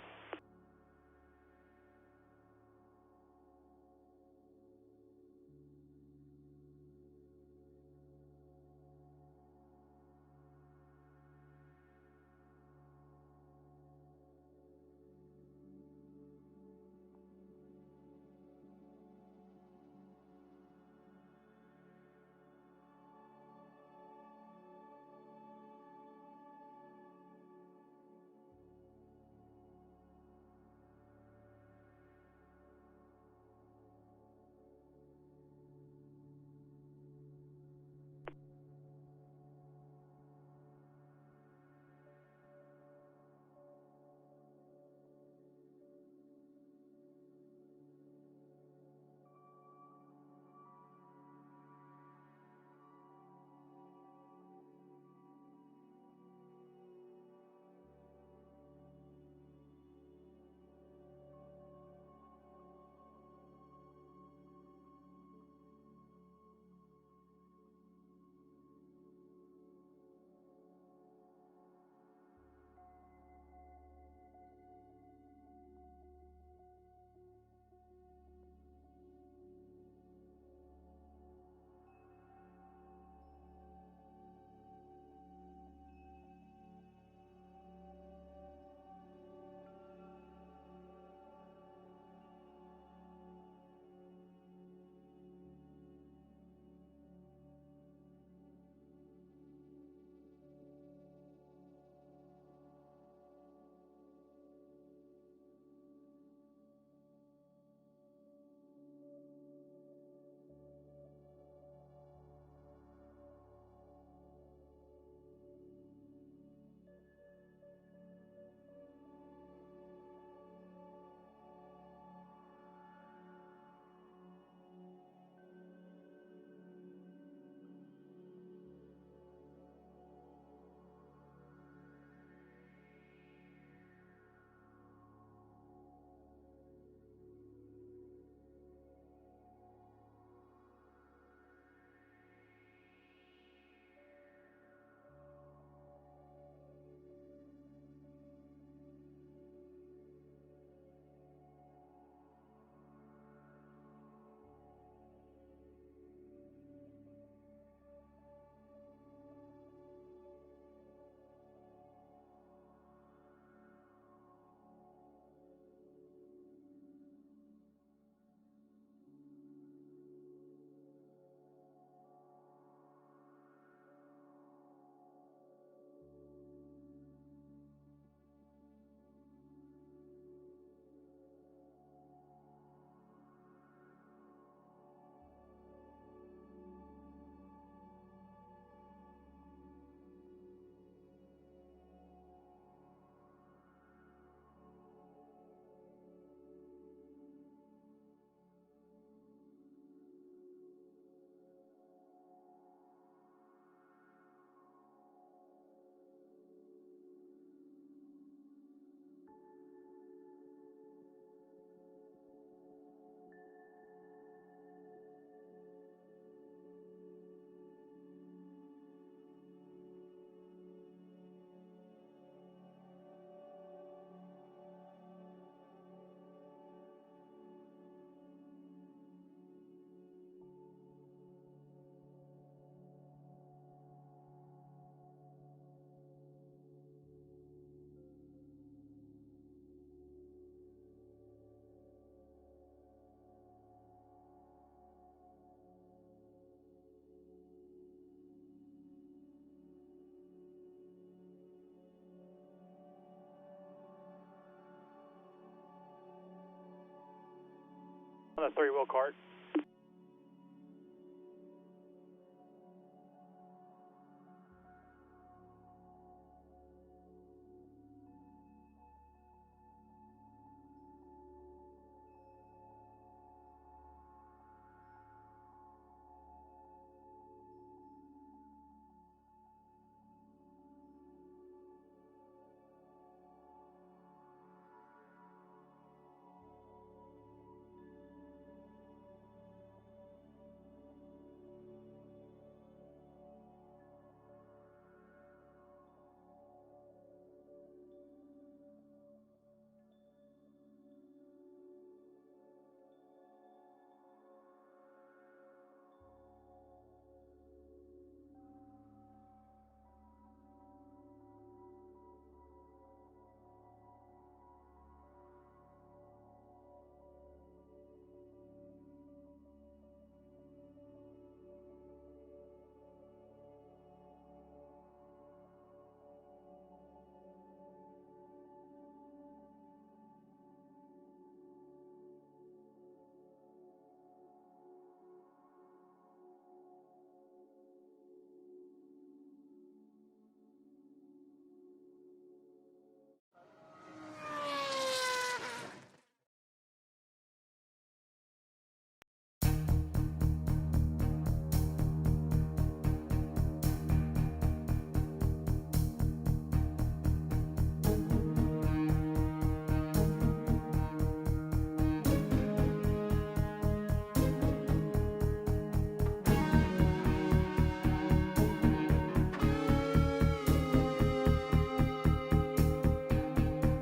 a three-wheel cart.